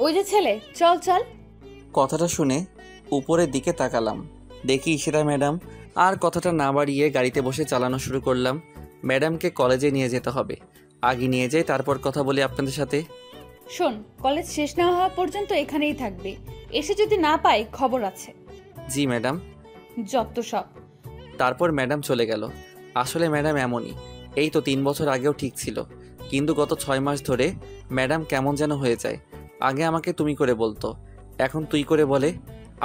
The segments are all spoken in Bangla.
ওই যে ছেলে, চল চল। কথাটা শুনে উপরের দিকে তাকালাম, দেখি ঈশিতা ম্যাডাম। আর কথাটা না বাড়িয়ে গাড়িতে বসে চালানো শুরু করলাম। ম্যাডামকে কলেজে নিয়ে যেতে হবে, আগে নিয়ে যাই, তারপর কথা বলি আপনাদের সাথে। শোন, কলেজ শেষ না হওয়া পর্যন্ত এখানেই থাকবে। এসে যদি না পাই খবর আছে। জি ম্যাডাম। যত সব। তারপর ম্যাডাম চলে গেল। আসলে ম্যাডাম এমনই, এই তো 3 বছর আগেও ঠিক ছিল, কিন্তু গত 6 মাস ধরে ম্যাডাম কেমন যেন হয়ে যায়। আগে আমাকে তুমি করে বলতো, এখন তুই করে বলে।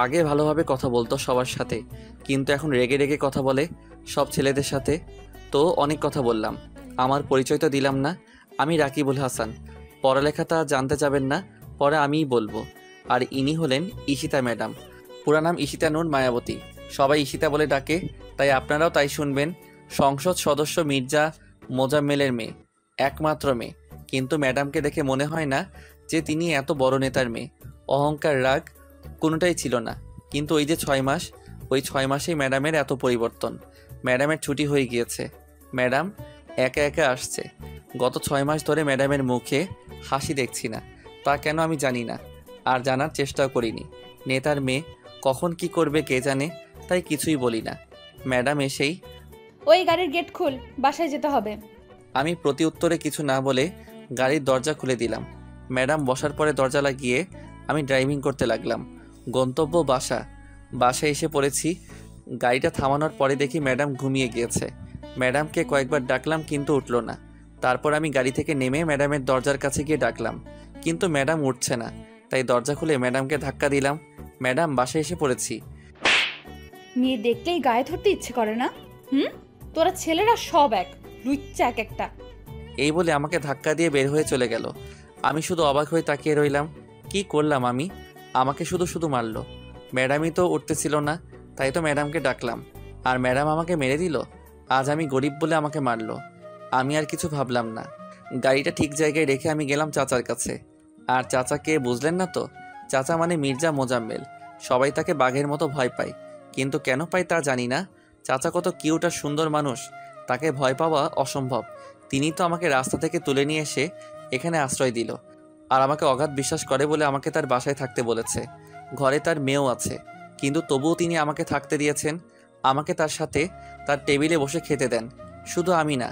আগে ভালোভাবে কথা বলতো সবার সাথে, কিন্তু এখন রেগে রেগে কথা বলে সব ছেলেদের সাথে। তো অনেক কথা বললাম, আমার পরিচয় তো দিলাম না। আমি রাকিবুল হাসান, পড়ালেখাটা জানতে চাবেন না, পরে আমিই বলবো। আর ইনি হলেন ঈশিতা ম্যাডাম, পুরা নাম ঈশিতা নূর মায়াবতী, সবাই ঈশিতা বলে ডাকে, তাই আপনারাও তাই শুনবেন। সংসদ সদস্য মির্জা মোজাম্মেলের মেয়ে, একমাত্র মেয়ে। কিন্তু ম্যাডামকে দেখে মনে হয় না যে তিনি এত বড় নেতার মেয়ে। অহংকার, রাগ কোনোটাই ছিল না। কিন্তু ওই যে 6 মাস, ওই 6 মাসেই ম্যাডামের এত পরিবর্তন। ম্যাডামের ছুটি হয়ে গিয়েছে, ম্যাডাম একা একা আসছে। গত 6 মাস ধরে ম্যাডামের মুখে হাসি দেখছি না, তা কেন আমি জানি না, আর জানার চেষ্টাও করিনি। নেতার মেয়ে কখন কি করবে কে জানে, তাই কিছুই বলি না। ম্যাডাম এসেই, ওই গাড়ির গেট খুল, বাসায় যেতে হবে। আমি প্রতি উত্তরে কিছু না বলে গাড়ির দরজা খুলে দিলাম। ম্যাডাম বসার পরে দরজা লাগিয়ে আমি ড্রাইভিং করতে লাগলাম। গন্তব্য বাসা। বাসায় এসে পড়েছি। গাড়িটা থামানোর পরে দেখি ম্যাডাম ঘুমিয়ে গিয়েছে। ম্যাডামকে কয়েকবার ডাকলাম কিন্তু উঠল না। তারপর আমি গাড়ি থেকে নেমে ম্যাডামের দরজার কাছে গিয়ে ডাকলাম, কিন্তু ম্যাডাম উঠছে না। তাই দরজা খুলে ম্যাডামকে ধাক্কা দিলাম। ম্যাডাম, বাসায় এসে পড়েছি। মেয়ে দেখলেই গায়ে ধরতে ইচ্ছে করে না? তোরা ছেলেরা সব এক, লুচ্চা এক একটা। এই বলে আমাকে ধাক্কা দিয়ে বের হয়ে চলে গেল। আমি শুধু অবাক হয়ে তাকিয়ে রইলাম, কি করলাম আমি? আমাকে শুধু শুধু মারলো। ম্যাডামই তো উঠতেছিল না, তাই তো ম্যাডামকে ডাকলাম, আর ম্যাডাম আমাকে মেরে দিল। আজ আমি গরিব বলে আমাকে মারলো। আমি আর কিছু ভাবলাম না। গাড়িটা ঠিক জায়গায় রেখে আমি গেলাম চাচার কাছে। আর চাচাকে বুঝলেন না তো? চাচা মানে মির্জা মোজাম্মেল। সবাই তাকে বাঘের মতো ভয় পায়, কিন্তু কেন পায় তা জানি না। চাচা কত কিউট আর সুন্দর মানুষ, তাকে ভয় পাওয়া অসম্ভব। তিনি তো আমাকে রাস্তা থেকে তুলে নিয়ে এসে এখানে আশ্রয় দিল, আর আমাকে অগাধ বিশ্বাস করে বলে আমাকে তার বাসায় থাকতে বলেছে। ঘরে তার মেয়েও আছে, কিন্তু তবুও তিনি আমাকে থাকতে দিয়েছেন। আমাকে তার সাথে তার টেবিলে বসে খেতে দেন। শুধু আমি না,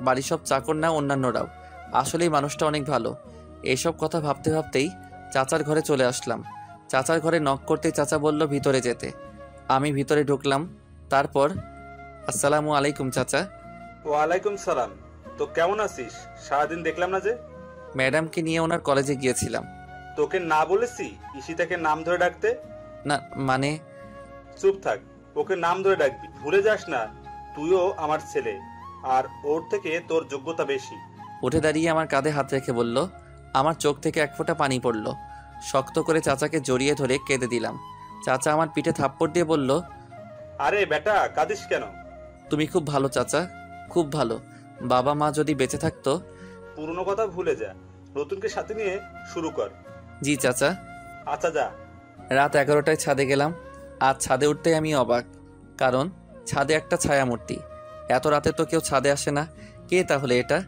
বাড়ির সব চাকর না, অন্যান্যরাও। আসলেই মানুষটা অনেক ভালো। এইসব কথা ভাবতে ভাবতেই চাচার ঘরে চলে আসলাম। চাচার ঘরে নক করতেই চাচা বলল ভিতরে যেতে। আমি ভিতরে ঢুকলাম। তারপর, আসসালামু আলাইকুম চাচা। ওয়ালাইকুম সালাম। তো কেমন আছিস? সারাদিন দেখলাম না যে। ম্যাডামকে নিয়ে ওনার কলেজে গিয়েছিলাম। তোকে না বলেছি ঈশিতাকে নাম ধরে ডাকতে? না মানে? চুপ থাক, ওকে নাম ধরে ডাকবি, ভুলে যাস না তুইও আমার ছেলে, আর ওর থেকে তোর যোগ্যতা বেশি। উঠে দাঁড়িয়ে আমার কাঁধে হাত রেখে বলল। আমার চোখ থেকে এক ফোঁটা পানি পড়ল। শক্ত করে চাচাকে জড়িয়ে ধরে কেঁদে দিলাম। চাচা আমার পিঠে থাপ্পড় দিয়ে বলল, আরে বেটা, কাঁদিস কেন? তুমি খুব ভালো চাচা, খুব ভালো। বাবা মা যদি বেঁচে থাকতো। পুরনো কথা ভুলে যা, নতুনকে সাথে নিয়ে শুরু কর। জি চাচা। আচ্ছা যা। রাত 11টায় ছাদে গেলাম। আজ ছাদে উঠতেই আমি অবাক, কারণ ছাদে একটা ছায়ামূর্তি। এত রাতে তো কেউ ছাদে আসে না। কে তাহলে এটা?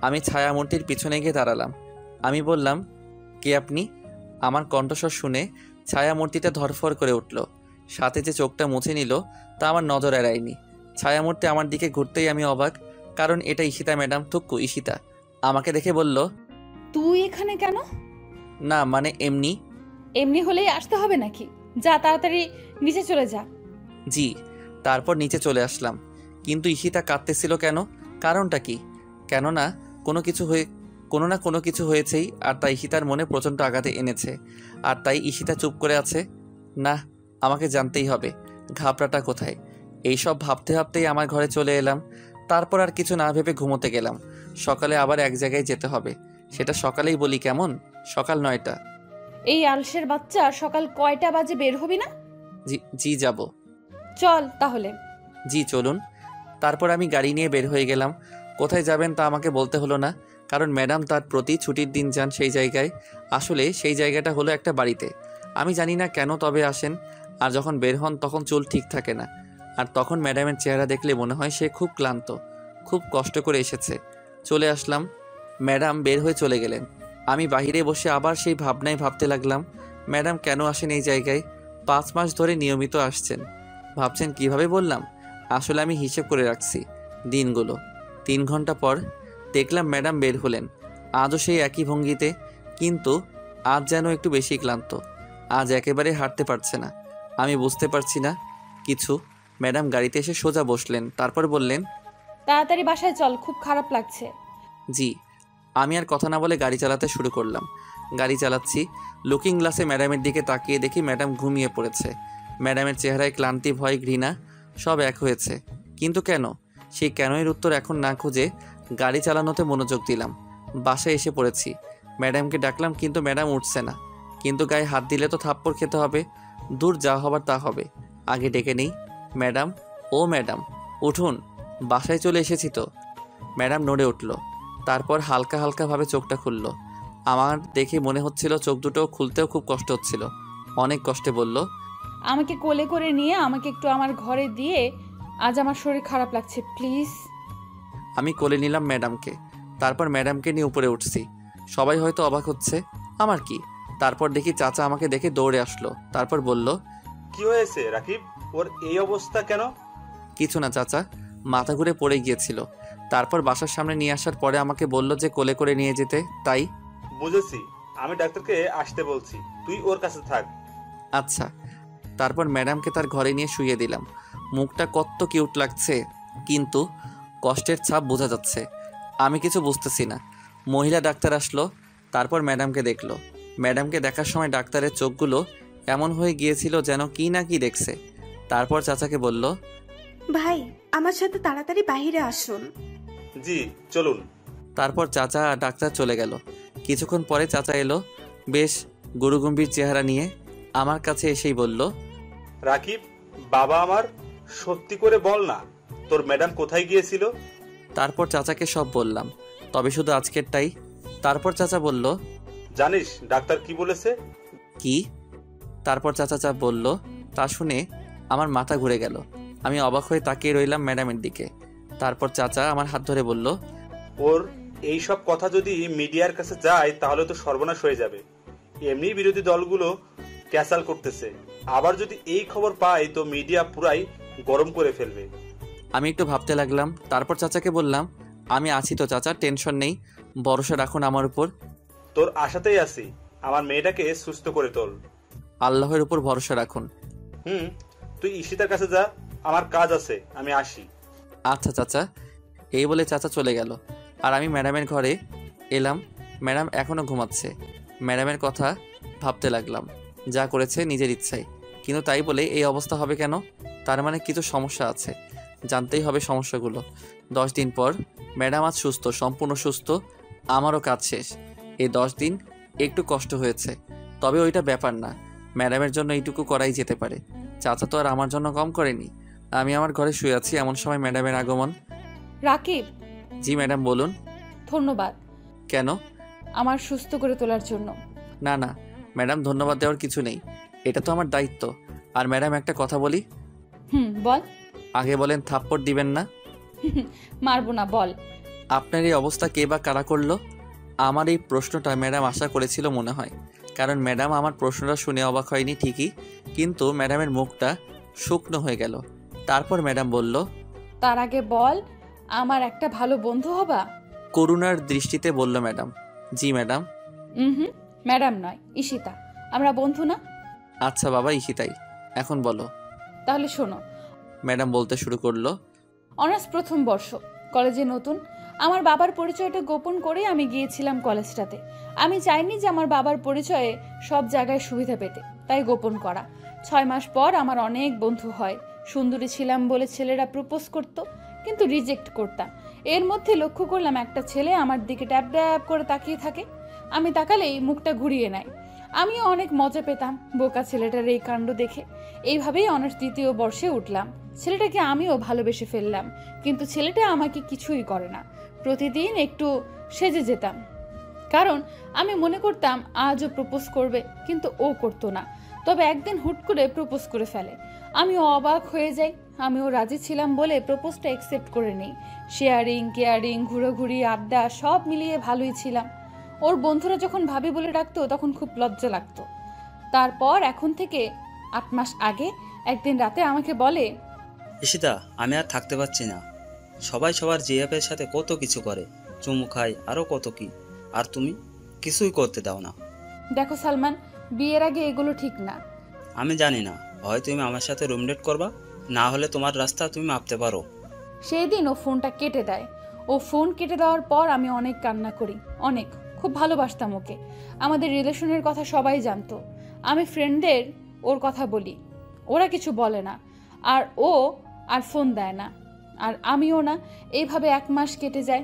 আমি ছায়ামূর্তির পিছনে গিয়ে দাঁড়ালাম। আমি বললাম, কে আপনি? আমার কণ্ঠস্বর শুনে ছায়ামূর্তিটা ধরফর করে উঠল। সাথে যে চোখটা মুছে নিল তা আমার নজর এড়ায়নি। ছায়ামূর্তি আমার দিকে ঘুরতেই আমি অবাক, কারণ এটা ঈশিতা ম্যাডাম, থুক্কু ঈশিতা। আমাকে দেখে বলল, তুই এখানে কেন? না মানে এমনি। এমনি হলেই আসতে হবে নাকি? যা তাড়াতাড়ি নিচে চলে যা। জি। তারপর নিচে চলে আসলাম। কিন্তু ঈশিতা কাঁদতেছিল কেন? কারণটা কি? কেননা কোনো না কোনো কিছু হয়েছেই, আর তাই ঈশিতার মনে প্রচণ্ড আঘাতে এনেছে। আর তাই ঈশিতা চুপ করে আছে। না, আমাকে জানতেই হবে ঘাবড়াটা কোথায়। এইসব ভাবতে ভাবতেই আমার ঘরে চলে এলাম। তারপর আর কিছু না ভেবে ঘুমোতে গেলাম। সকালে আবার এক জায়গায় যেতে হবে। সেটা সকালেই বলি কেমন? সকাল 9টা। এই আলসের বাচ্চা, সকাল কয়টা বাজে বের হবি না? জি জি যাব। চল তাহলে। জি চলুন। তারপর আমি গাড়ি নিয়ে বের হয়ে গেলাম। কোথায় যাবেন তা আমাকে বলতে হলো না, কারণ ম্যাডাম তার প্রতি ছুটির দিন যান সেই জায়গায়। আসলে সেই জায়গাটা হলো একটা বাড়িতে। আমি জানি না কেন, তবে আসেন। আর যখন বের হন তখন চুল ঠিক থাকে না। আর তখন ম্যাডামের চেহারা দেখলে মনে হয় সে খুব ক্লান্ত, খুব কষ্ট করে এসেছে। চলে আসলাম। ম্যাডাম বের হয়ে চলে গেলেন। আমি বাইরে বসে আবার সেই ভাবনায় ভাবতে লাগলাম, ম্যাডাম কেন আসেন এই জায়গায়? 5 মাস ধরে নিয়মিত আসছেন। ভাবছেন কিভাবে বললাম? আসলে আমি হিসেব করে রাখছি দিনগুলো। 3 ঘন্টা পর দেখলাম ম্যাডাম বের হলেন, আজও সেই একই ভঙ্গিতে, কিন্তু আজ যেন একটু বেশি ক্লান্ত। আজ একেবারে হাঁটতে পারছে না। আমি বুঝতে পারছি না কিছু। ম্যাডাম গাড়িতে এসে সোজা বসলেন, তারপর বললেন, তাড়াতাড়ি বাসায় চল, খুব খারাপ লাগছে। জি। আমি আর কথা না বলে গাড়ি চালাতে শুরু করলাম। গাড়ি চালাচ্ছি, লুকিং গ্লাসে ম্যাডামের দিকে তাকিয়ে দেখি ম্যাডাম ঘুমিয়ে পড়েছে। ম্যাডামের চেহারায় ক্লান্তি, ভয়, ঘৃণা সব এক হয়েছে। কিন্তু কেন? সেই কেনয়ের উত্তর এখন না খুঁজে গাড়ি চালানোতে মনোযোগ দিলাম। বাসায় এসে পড়েছি। ম্যাডামকে ডাকলাম, কিন্তু ম্যাডাম উঠছে না। কিন্তু গায়ে হাত দিলে তো থাপ্পড় খেতে হবে। দূর, যা হবার তা হবে। আগে ডেকে নেই, ম্যাডাম, ও ম্যাডাম উঠুন, বাসায় চলে এসেছি তো। ম্যাডাম নড়ে উঠল, তারপর হালকা হালকাভাবে চোখটা খুলল। আমার দেখে মনে হচ্ছিল চোখ দুটো খুলতেও খুব কষ্ট হচ্ছিল। অনেক কষ্টে বলল, আমাকে কোলে করে নিয়ে আমাকে একটু আমার ঘরে দিয়ে, আজ আমার শরীর খারাপ লাগছে, প্লিজ। আমি কোলে নিলাম ম্যাডামকে। তারপর ম্যাডামকে নিয়ে উপরে উঠছি। সবাই হয়তো অবাক হচ্ছে, আমার কি। তারপর দেখি চাচা আমাকে দেখে দৌড়ে আসলো। তারপর বলল, কি হয়েছে রাকিব, ওর এই অবস্থা কেন? কিছু না চাচা, মাথা ঘুরে পড়ে গিয়েছিল। তারপর বাসার সামনে নিয়ে আসার পরে আমাকে বলল যে কোলে করে নিয়ে যেতে, তাই। বুঝেছি, আমি ডাক্তারকে আসতে বলছি, তুই ওর কাছে থাক। আচ্ছা। তারপর ম্যাডামকে তার ঘরে নিয়ে শুইয়ে দিলাম। মুখটা কত কিউট লাগছে, কিন্তু কষ্টের ছাপ বোঝা যাচ্ছে। আমি কিছু বুঝতেছি না। মহিলা ডাক্তার আসলো, তারপর ম্যাডামকে দেখলো। ম্যাডামকে দেখার সময় ডাক্তারের চোখগুলো এমন হয়ে গিয়েছিল যেন কি না কি দেখছে। তারপর চাচাকে বলল, ভাই, আমার সাথে তাড়াতাড়ি বাইরে আসুন। জি চলুন। তারপর চাচা আর ডাক্তার চলে গেল। কিছুক্ষণ পরে চাচা এলো, বেশ গুরুগম্ভীর চেহারা নিয়ে। আমার কাছে এসেই বলল, রাকিব, বাবা আমার, সত্যি করে বল না, তোর ম্যাডাম কোথায় গিয়েছিল? তারপর চাচাকে সব বললাম, তবে শুধু আজকেরটাই। তারপর চাচা বলল, জানিস ডাক্তার কি বলেছে? কি? তারপর চাচা বলল, তা শুনে আমার মাথা ঘুরে গেল। আমি অবাক হয়ে তাকিয়ে রইলাম ম্যাডামের দিকে। তারপর চাচা আমার হাত ধরে বলল, ওর এই সব কথা যদি মিডিয়ার কাছে যায় তাহলে তো সর্বনাশ হয়ে যাবে। এমনি বিরোধী দলগুলো ক্যাসাল করতেছে, আবার যদি এই খবর পায় তো মিডিয়া পুরাই গরম করে ফেলবে। আমি একটু ভাবতে লাগলাম। তারপর চাচাকে বললাম, আমি আছি তো চাচা, টেনশন নেই, ভরসা রাখুন আমার উপর। তোর আশাতেই আছি, আমার মেয়েটাকে সুস্থ করে তোল। আল্লাহর উপর ভরসা রাখুন। তুই ঈশিতার কাছে যা, আমার কাজ আছে, আমি আসি। আচ্ছা চাচা। এই বলে চাচা চলে গেল। আর আমি ম্যাডামের ঘরে এলাম। ম্যাডাম এখনও ঘুমাচ্ছে। ম্যাডামের কথা ভাবতে লাগলাম, যা করেছে নিজের ইচ্ছায়, কিন্তু তাই বলে এই অবস্থা হবে কেন? তার মানে কিছু সমস্যা আছে, জানতেই হবে সমস্যাগুলো। 10 দিন পর ম্যাডাম আজ সুস্থ, সম্পূর্ণ সুস্থ। আমারও কাজ শেষ। এই 10 দিন একটু কষ্ট হয়েছে, তবে ওইটা ব্যাপার না। ম্যাডামের জন্য এইটুকু করাই যেতে পারে। চাচা তো আর আমার জন্য কম করেনি। আমি আমার ঘরে শুয়ে আছি, এমন সময় ম্যাডামের আগমন। রাকিব, জি ম্যাডাম বলুন। ধন্যবাদ কেন? আমার সুস্থ করে তোলার জন্য। না না ম্যাডাম, ধন্যবাদ দেওয়ার কিছু নেই, এটা তো আমার দায়িত্ব। আর ম্যাডাম একটা কথা বলি। বল। আগে বলেন থাপ্পড় দিবেন না। মারবো না, বল। আপনার এই অবস্থা কে বা কারা করলো? আমার এই প্রশ্নটা ম্যাডাম আশা করেছিল মনে হয়, কারণ ম্যাডাম আমার প্রশ্নটা শুনে অবাক হয়নি ঠিকই, কিন্তু ম্যাডামের মুখটা শুকনো হয়ে গেল। তারপর ম্যাডাম বলল, তার আগে বল, আমার একটা ভালো বন্ধু হবা? করুণার দৃষ্টিতে বলল ম্যাডাম। জি ম্যাডাম। ম্যাডাম নয়, ঈশিতা, আমরা বন্ধু না? আচ্ছা বাবা, ঈশিতাই, এখন বলো। তাহলে শোনো। ম্যাডাম বলতে শুরু করলো, অনার্স প্রথম বর্ষ, কলেজে নতুন। আমার বাবার পরিচয়টা গোপন করে আমি গিয়েছিলাম কলেজটাতে। আমি চাইনি যে আমার বাবার পরিচয়ে সব জায়গায় সুবিধা পেতে, তাই গোপন করা। 6 মাস পর আমার অনেক বন্ধু হয়। সুন্দরী ছিলাম বলে ছেলেরা প্রপোজ করত, কিন্তু রিজেক্ট করতাম। এর মধ্যে লক্ষ্য করলাম একটা ছেলে আমার দিকে ট্যাপ ট্যাপ করে তাকিয়ে থাকে। আমি তাকালেই মুখটা ঘুরিয়ে নেয়। আমিও অনেক মজা পেতাম বোকা ছেলেটার এই কাণ্ড দেখে। এইভাবেই অনার্স দ্বিতীয় বর্ষে উঠলাম। ছেলেটাকে আমিও ভালোবেসে ফেললাম, কিন্তু ছেলেটা আমাকে কিছুই করে না। প্রতিদিন একটু সেজে যেতাম, কারণ আমি মনে করতাম আজও প্রপোজ করবে, কিন্তু ও করতো না। তবে একদিন হুট করে প্রপোজ করে ফেলে। আমিও অবাক হয়ে যাই। আমিও রাজি ছিলাম বলে প্রপোজটা অ্যাকসেপ্ট করে নিই। শেয়ারিং, কেয়ারিং, ঘুরোঘুরি, আড্ডা সব মিলিয়ে ভালোই ছিলাম। ওর বন্ধুরা যখন ভাবি বলে ডাকতো তখন খুব লজ্জা লাগতো। তারপর এখন থেকে 8 মাস আগে একদিন রাতে আমাকে বলে, ঈশিতা, আমি আর থাকতে পারছি না। সবাই সবার জিএফের সাথে কত কিছু করে, চুমু খায়, আরও কত কি, আর তুমি কিছুই করতে দাও না। দেখো সালমান, বিয়ের আগে এগুলো ঠিক না। আমি জানি না, হয় তুমি আমার সাথে রুমডেট করবা, না হলে তোমার রাস্তা তুমি মাপতে পারো। সেই দিন ও ফোনটা কেটে দেয়। ও ফোন কেটে দেওয়ার পর আমি অনেক কান্না করি, অনেক, খুব ভালোবাসতাম ওকে। আমাদের রিলেশনের কথা সবাই জানতো। আমি ফ্রেন্ডদের ওর কথা বলি, ওরা কিছু বলে না, আর ও আর ফোন দেয় না, আর আমিও না। এইভাবে 1 মাস কেটে যায়।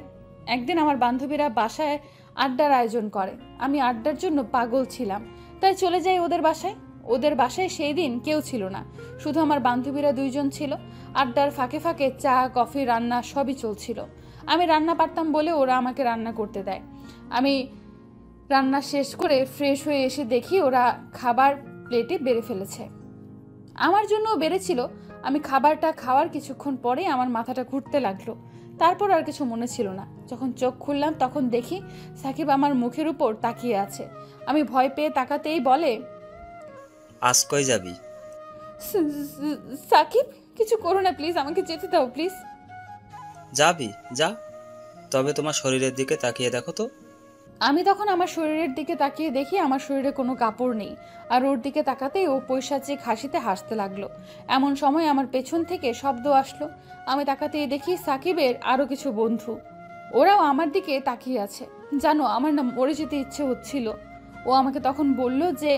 একদিন আমার বান্ধবীরা বাসায় আড্ডার আয়োজন করে। আমি আড্ডার জন্য পাগল ছিলাম, তাই চলে যাই ওদের বাসায়। ওদের বাসায় সেই দিন কেউ ছিল না, শুধু আমার বান্ধবীরা 2 জন ছিল। আড্ডার ফাঁকে ফাঁকে চা, কফি, রান্না সবই চলছিল। আমি রান্না পারতাম বলে ওরা আমাকে রান্না করতে দেয়। আমি রান্না শেষ করে ফ্রেশ হয়ে এসে দেখি ওরা খাবার প্লেটে বেড়ে ফেলেছে। আমার জন্যও বেড়েছিল। আমি খাবারটা খাওয়ার কিছুক্ষণ পরে আমার মাথাটা ঘুরতে লাগলো। তারপর আর কিছু মনে ছিল না। যখন চোখ খুললাম তখন দেখি সাকিব আমার মুখের উপর তাকিয়ে আছে। আমি ভয় পেয়ে তাকাতেই বলে, আজ কই যাবি? সাকিব, কিছু করো না প্লিজ, আমাকে যেতে দাও প্লিজ। যাবি, যা, তবে তোমার শরীরের দিকে তাকিয়ে দেখো তো। আমি তখন আমার শরীরের দিকে তাকিয়ে দেখি আমার শরীরে কোনো কাপড় নেই, আর ওর দিকে তাকাতেই ও পৈশাচিক হাসিতে হাসতে লাগলো। এমন সময় আমার পেছন থেকে শব্দ আসলো। আমি তাকাতেই দেখি সাকিবের আরো কিছু বন্ধু, ওরাও আমার দিকে তাকিয়ে আছে। জানো, আমার না মরে যেতে ইচ্ছে হচ্ছিল। ও আমাকে তখন বলল যে,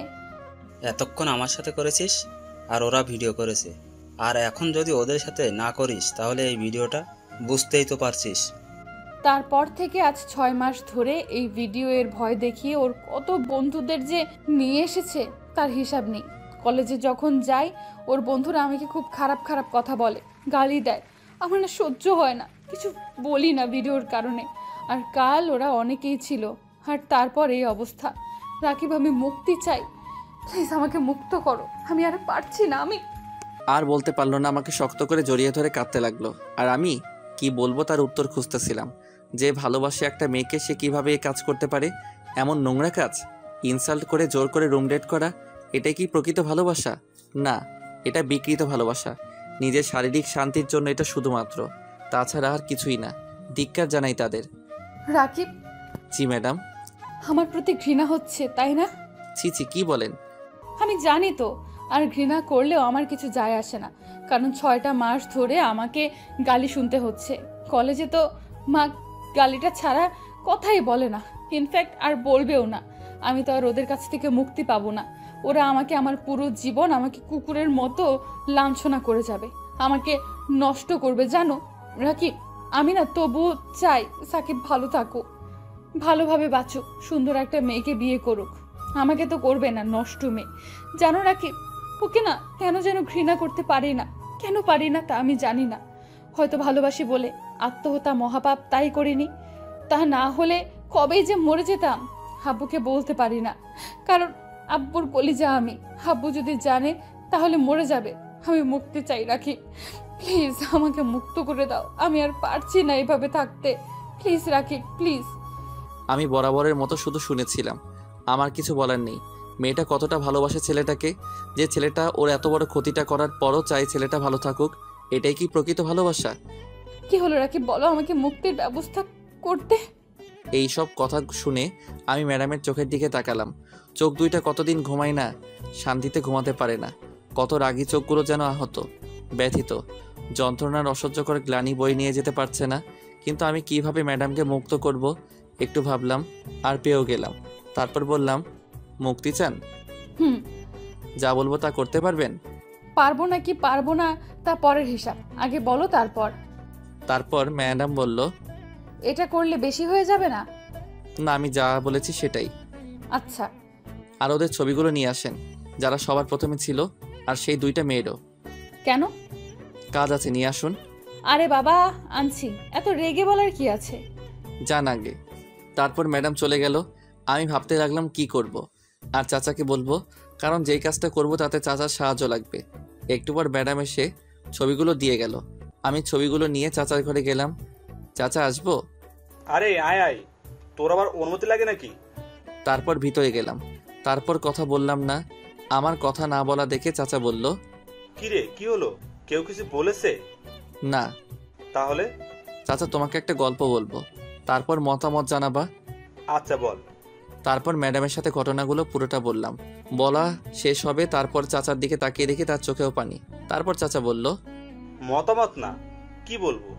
এতক্ষণ আমার সাথে করেছিস, আর ওরা ভিডিও করেছে, আর এখন যদি ওদের সাথে না করিস তাহলে এই ভিডিওটা বুঝতেই তো পারছিস। তারপর থেকে আজ 6 মাস ধরে এই ভিডিও এর ভয় দেখিয়ে ওর কত বন্ধুদের যে নিয়ে এসেছে তার হিসাব নেই। কলেজে যখন যাই ওর বন্ধুরা আমাকে খুব খারাপ খারাপ কথা বলে, গালি দেয়। আমার না সহ্য হয় না, কিছু বলি না ভিডিওর কারণে। আর কাল ওরা অনেকেই ছিল, আর তারপর এই অবস্থা। রাকিব, আমি মুক্তি চাই, প্লিজ আমাকে মুক্ত করো, আমি আর পারছি না। আমি আর বলতে পারলো না, আমাকে শক্ত করে জড়িয়ে ধরে কাঁদতে লাগলো। আর আমি কি বলবো তার উত্তর খুঁজতেছিলাম। যে ভালোবাসে একটা মেয়েকে সে কিভাবে এই কাজ করতে পারে, এমন নোংরা কাজ, ইনসাল্ট করে জোর করে রুম ডেট করা, এটাই কি প্রকৃত ভালোবাসা? না, এটা বিকৃত ভালোবাসা। নিজের শারীরিক শান্তির জন্য এটা শুধুমাত্র, তাছাড়া আর কিছুই না। ধিক্কার জানাই তাদের। রাকিব, জি ম্যাডাম। আমার প্রতি ঘৃণা হচ্ছে, তাই না? ছি ছি, কি বলেন? আমি জানি তো, আর ঘৃণা করলেও আমার কিছু যায় আসে না, কারণ 6টা মাস ধরে আমাকে গালি শুনতে হচ্ছে। কলেজে তো মা গালিটা ছাড়া কথাই বলে না, ইনফ্যাক্ট আর বলবেও না। আমি তো আর ওদের কাছ থেকে মুক্তি পাবো না। ওরা আমাকে, আমার পুরো জীবন আমাকে কুকুরের মতো লাঞ্ছনা করে যাবে, আমাকে নষ্ট করবে। জানো রাকিব, আমি না তবুও চাই সাকিব ভালো থাকুক, ভালোভাবে বাঁচুক, সুন্দর একটা মেয়েকে বিয়ে করুক। আমাকে তো করবে না, নষ্ট মেয়ে। জানো রাকিব, ওকে না কেন যেন ঘৃণা করতে পারি না। কেন পারি না তা আমি জানি না। হয়তো ভালোবাসি বলে। আত্মহত্যা মহাপাপ, তাই করিনি। তা না হলে কবেই যে মরে যেতাম। আব্বুকে বলতে পারি না, কারণ আব্বুর কলিজা আমি। আব্বু যদি জানে তাহলে মরে যাবে। আমি মুক্তি চাই রাকিব, প্লিজ আমাকে মুক্ত করে দাও। আমি আর পারছি না এভাবে থাকতে। Please Rakib, please. আমি বরাবরের মতো শুধু শুনেছিলাম, আমার কিছু বলার নেই। মেয়েটা কতটা ভালোবাসে ছেলেটাকে, যে ছেলেটা ওর এত বড় ক্ষতিটা করার পরও চাই ছেলেটা ভালো থাকুক। এটাই কি প্রকৃত ভালোবাসা? কি হলো রাকিব, বলো আমাকে মুক্তির ব্যবস্থা করতে। এই সব কথা শুনে আমি ম্যাডামের চোখের দিকে তাকালাম। চোখ দুইটা কতদিন ঘুমায় না, শান্তিতে ঘুমাতে পারে না। কত রাগী চোখগুলো যেন আহত, ব্যথিত, যন্ত্রণার অসহ্যকর গ্লানি বই নিয়ে যেতে পারছে না। কিন্তু আমি কিভাবে ম্যাডামকে মুক্ত করব একটু ভাবলাম, আর পেয়েও গেলাম। তারপর বললাম, মুক্তি চান? হুম। যা বলবো তা করতে পারবেন? পারবো না কি পারবো না তা পরের হিসাব, আগে বলো তারপর। তারপর ম্যাডাম বলল, এটা করলে বেশি হয়ে যাবে না? না, আমি যা বলেছি সেটাই। আচ্ছা। আর ওদের ছবিগুলো নিয়ে আসেন, যারা সবার প্রথমে ছিল, আর সেই 2টা মেয়েরও। কেন? কাজ আছে, নিয়ে আসুন। আরে বাবা, আনছি, এত রেগে বলার কি আছে? যান আগে। তারপর ম্যাডাম চলে গেল। আমি ভাবতে লাগলাম কি করব, আর চাচাকে বলবো, কারণ যেই কাজটা করব তাতে চাচার সাহায্য লাগবে। একটু পর ম্যাডাম এসে ছবিগুলো দিয়ে গেল। আমি ছবিগুলো নিয়ে চাচার ঘরে গেলাম। চাচা, আসবো? আরে আয় আয়, তোর আবার অনুমতি লাগে নাকি? তারপর ভিতরে গেলাম। তারপর কথা বললাম না। আমার কথা না বলা দেখে চাচা বলল, কিরে কি হলো, কেউ কিছু বলেছে? না। তাহলে? চাচা তোমাকে একটা গল্প বলবো, তারপর মতামত জানাবা। আচ্ছা বল। তারপর ম্যাডামের সাথে ঘটনাগুলো পুরোটা বললাম। বলা শেষ হবে, তারপর চাচার দিকে তাকিয়ে দেখি তার চোখেও পানি। তারপর চাচা বলল, মতামত না, কি বলবো?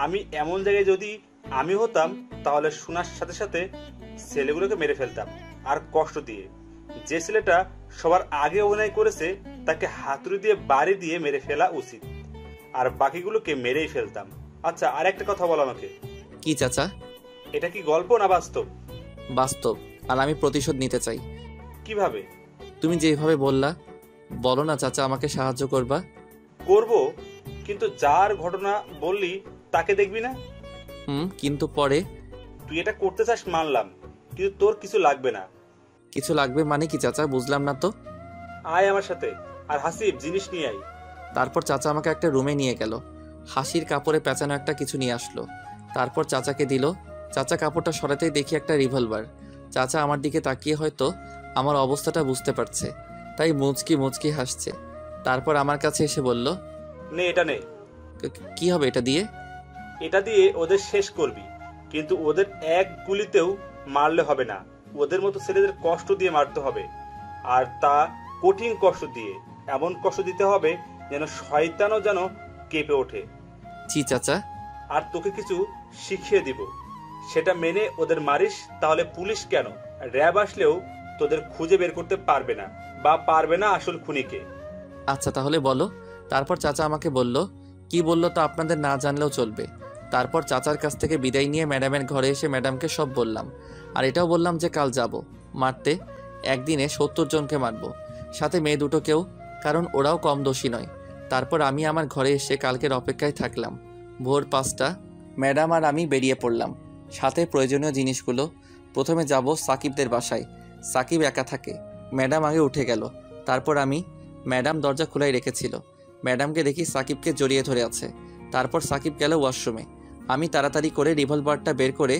আমি এমন জায়গায় যদি আমি হতাম তাহলে শোনার সাথে সাথে ছেলেগুলোকে মেরে ফেলতাম, আর কষ্ট দিয়ে। যে ছেলেটা সবার আগে অভিনয় করেছে তাকে হাতুড়ি দিয়ে বাড়ি দিয়ে মেরে ফেলা উচিত, আর বাকিগুলোকে মেরেই ফেলতাম। আচ্ছা, আর একটা কথা বল আমাকে। কি চাচা? এটা কি গল্প না বাস্তব? বাস্তব, আর আমি প্রতিশোধ নিতে চাই। কিভাবে? তুমি যেভাবে বললা, বলো না চাচা, আমাকে সাহায্য করবা। করব, কিন্তু যার ঘটনা বললি তাকে দেখবি না। কিন্তু পরে? তুই এটা করতে চাস মানলাম, কিন্তু তোর কিছু লাগবে না। কিছু লাগবে মানে কি চাচা, বুঝলাম না তো। আয় আমার সাথে, আর হাসিব জিনিস নিয়ে আয়। তারপর চাচা আমাকে একটা রুমে নিয়ে গেল। হাসির কাপড়ে পেঁচানো একটা কিছু নিয়ে আসলো। তারপর চাচাকে দিল। চাচা কাপড়টা সরাতেই দেখি একটা রিভলভার। চাচা আমার দিকে তাকিয়ে হয়তো আমার অবস্থাটা বুঝতে পারছে, তাই মুচকি মুচকি হাসছে। তারপর আমার কাছে এসে বলল, নে এটা নে। কি হবে এটা দিয়ে? এটা দিয়ে ওদের শেষ করবি, কিন্তু ওদের এক গুলিতেও মারলে হবে না। ওদের মতো ছেলেদের কষ্ট দিয়ে মারতে হবে, আর তা কঠিন কষ্ট দিয়ে। এমন কষ্ট দিতে হবে যেন শয়তানও যেন কেঁপে ওঠে। জি চাচা। আর তোকে কিছু শিখিয়ে দিব, সেটা মেনে ওদের মারিস, তাহলে পুলিশ কেন, র্যাব আসলেও তোদের খুঁজে বের করতে পারবে না, বা পারবে না আসল খুনিকে। আচ্ছা তাহলে বলো। তারপর চাচা আমাকে বলল, কি বললো তা আপনাদের না জানলেও চলবে। তারপর চাচার কাছ থেকে বিদায় নিয়ে ম্যাডামের ঘরে এসে ম্যাডামকে সব বললাম, আর এটাও বললাম যে কাল যাব মারতে, একদিনে 70 জনকে মারব, সাথে মেয়ে দুটোকেও, কারণ ওরাও কম দোষী নয়। তারপর আমি আমার ঘরে এসে কালকের অপেক্ষায় থাকলাম। ভোর 5টা ম্যাডাম আর আমি বেরিয়ে পড়লাম, সাথে প্রয়োজনীয় জিনিসগুলো। প্রথমে যাব সাকিবদের বাসায়। সাকিব একা থাকে। ম্যাডাম আগে উঠে গেল। তারপর আমি, ম্যাডাম দরজা খোলাই রেখেছিল। ম্যাডামকে দেখি সাকিবকে জড়িয়ে ধরে আছে। তারপর সাকিব গেল ওয়াশরুমে। আমি তাড়াতাড়ি করে রিভলভারটা বের করে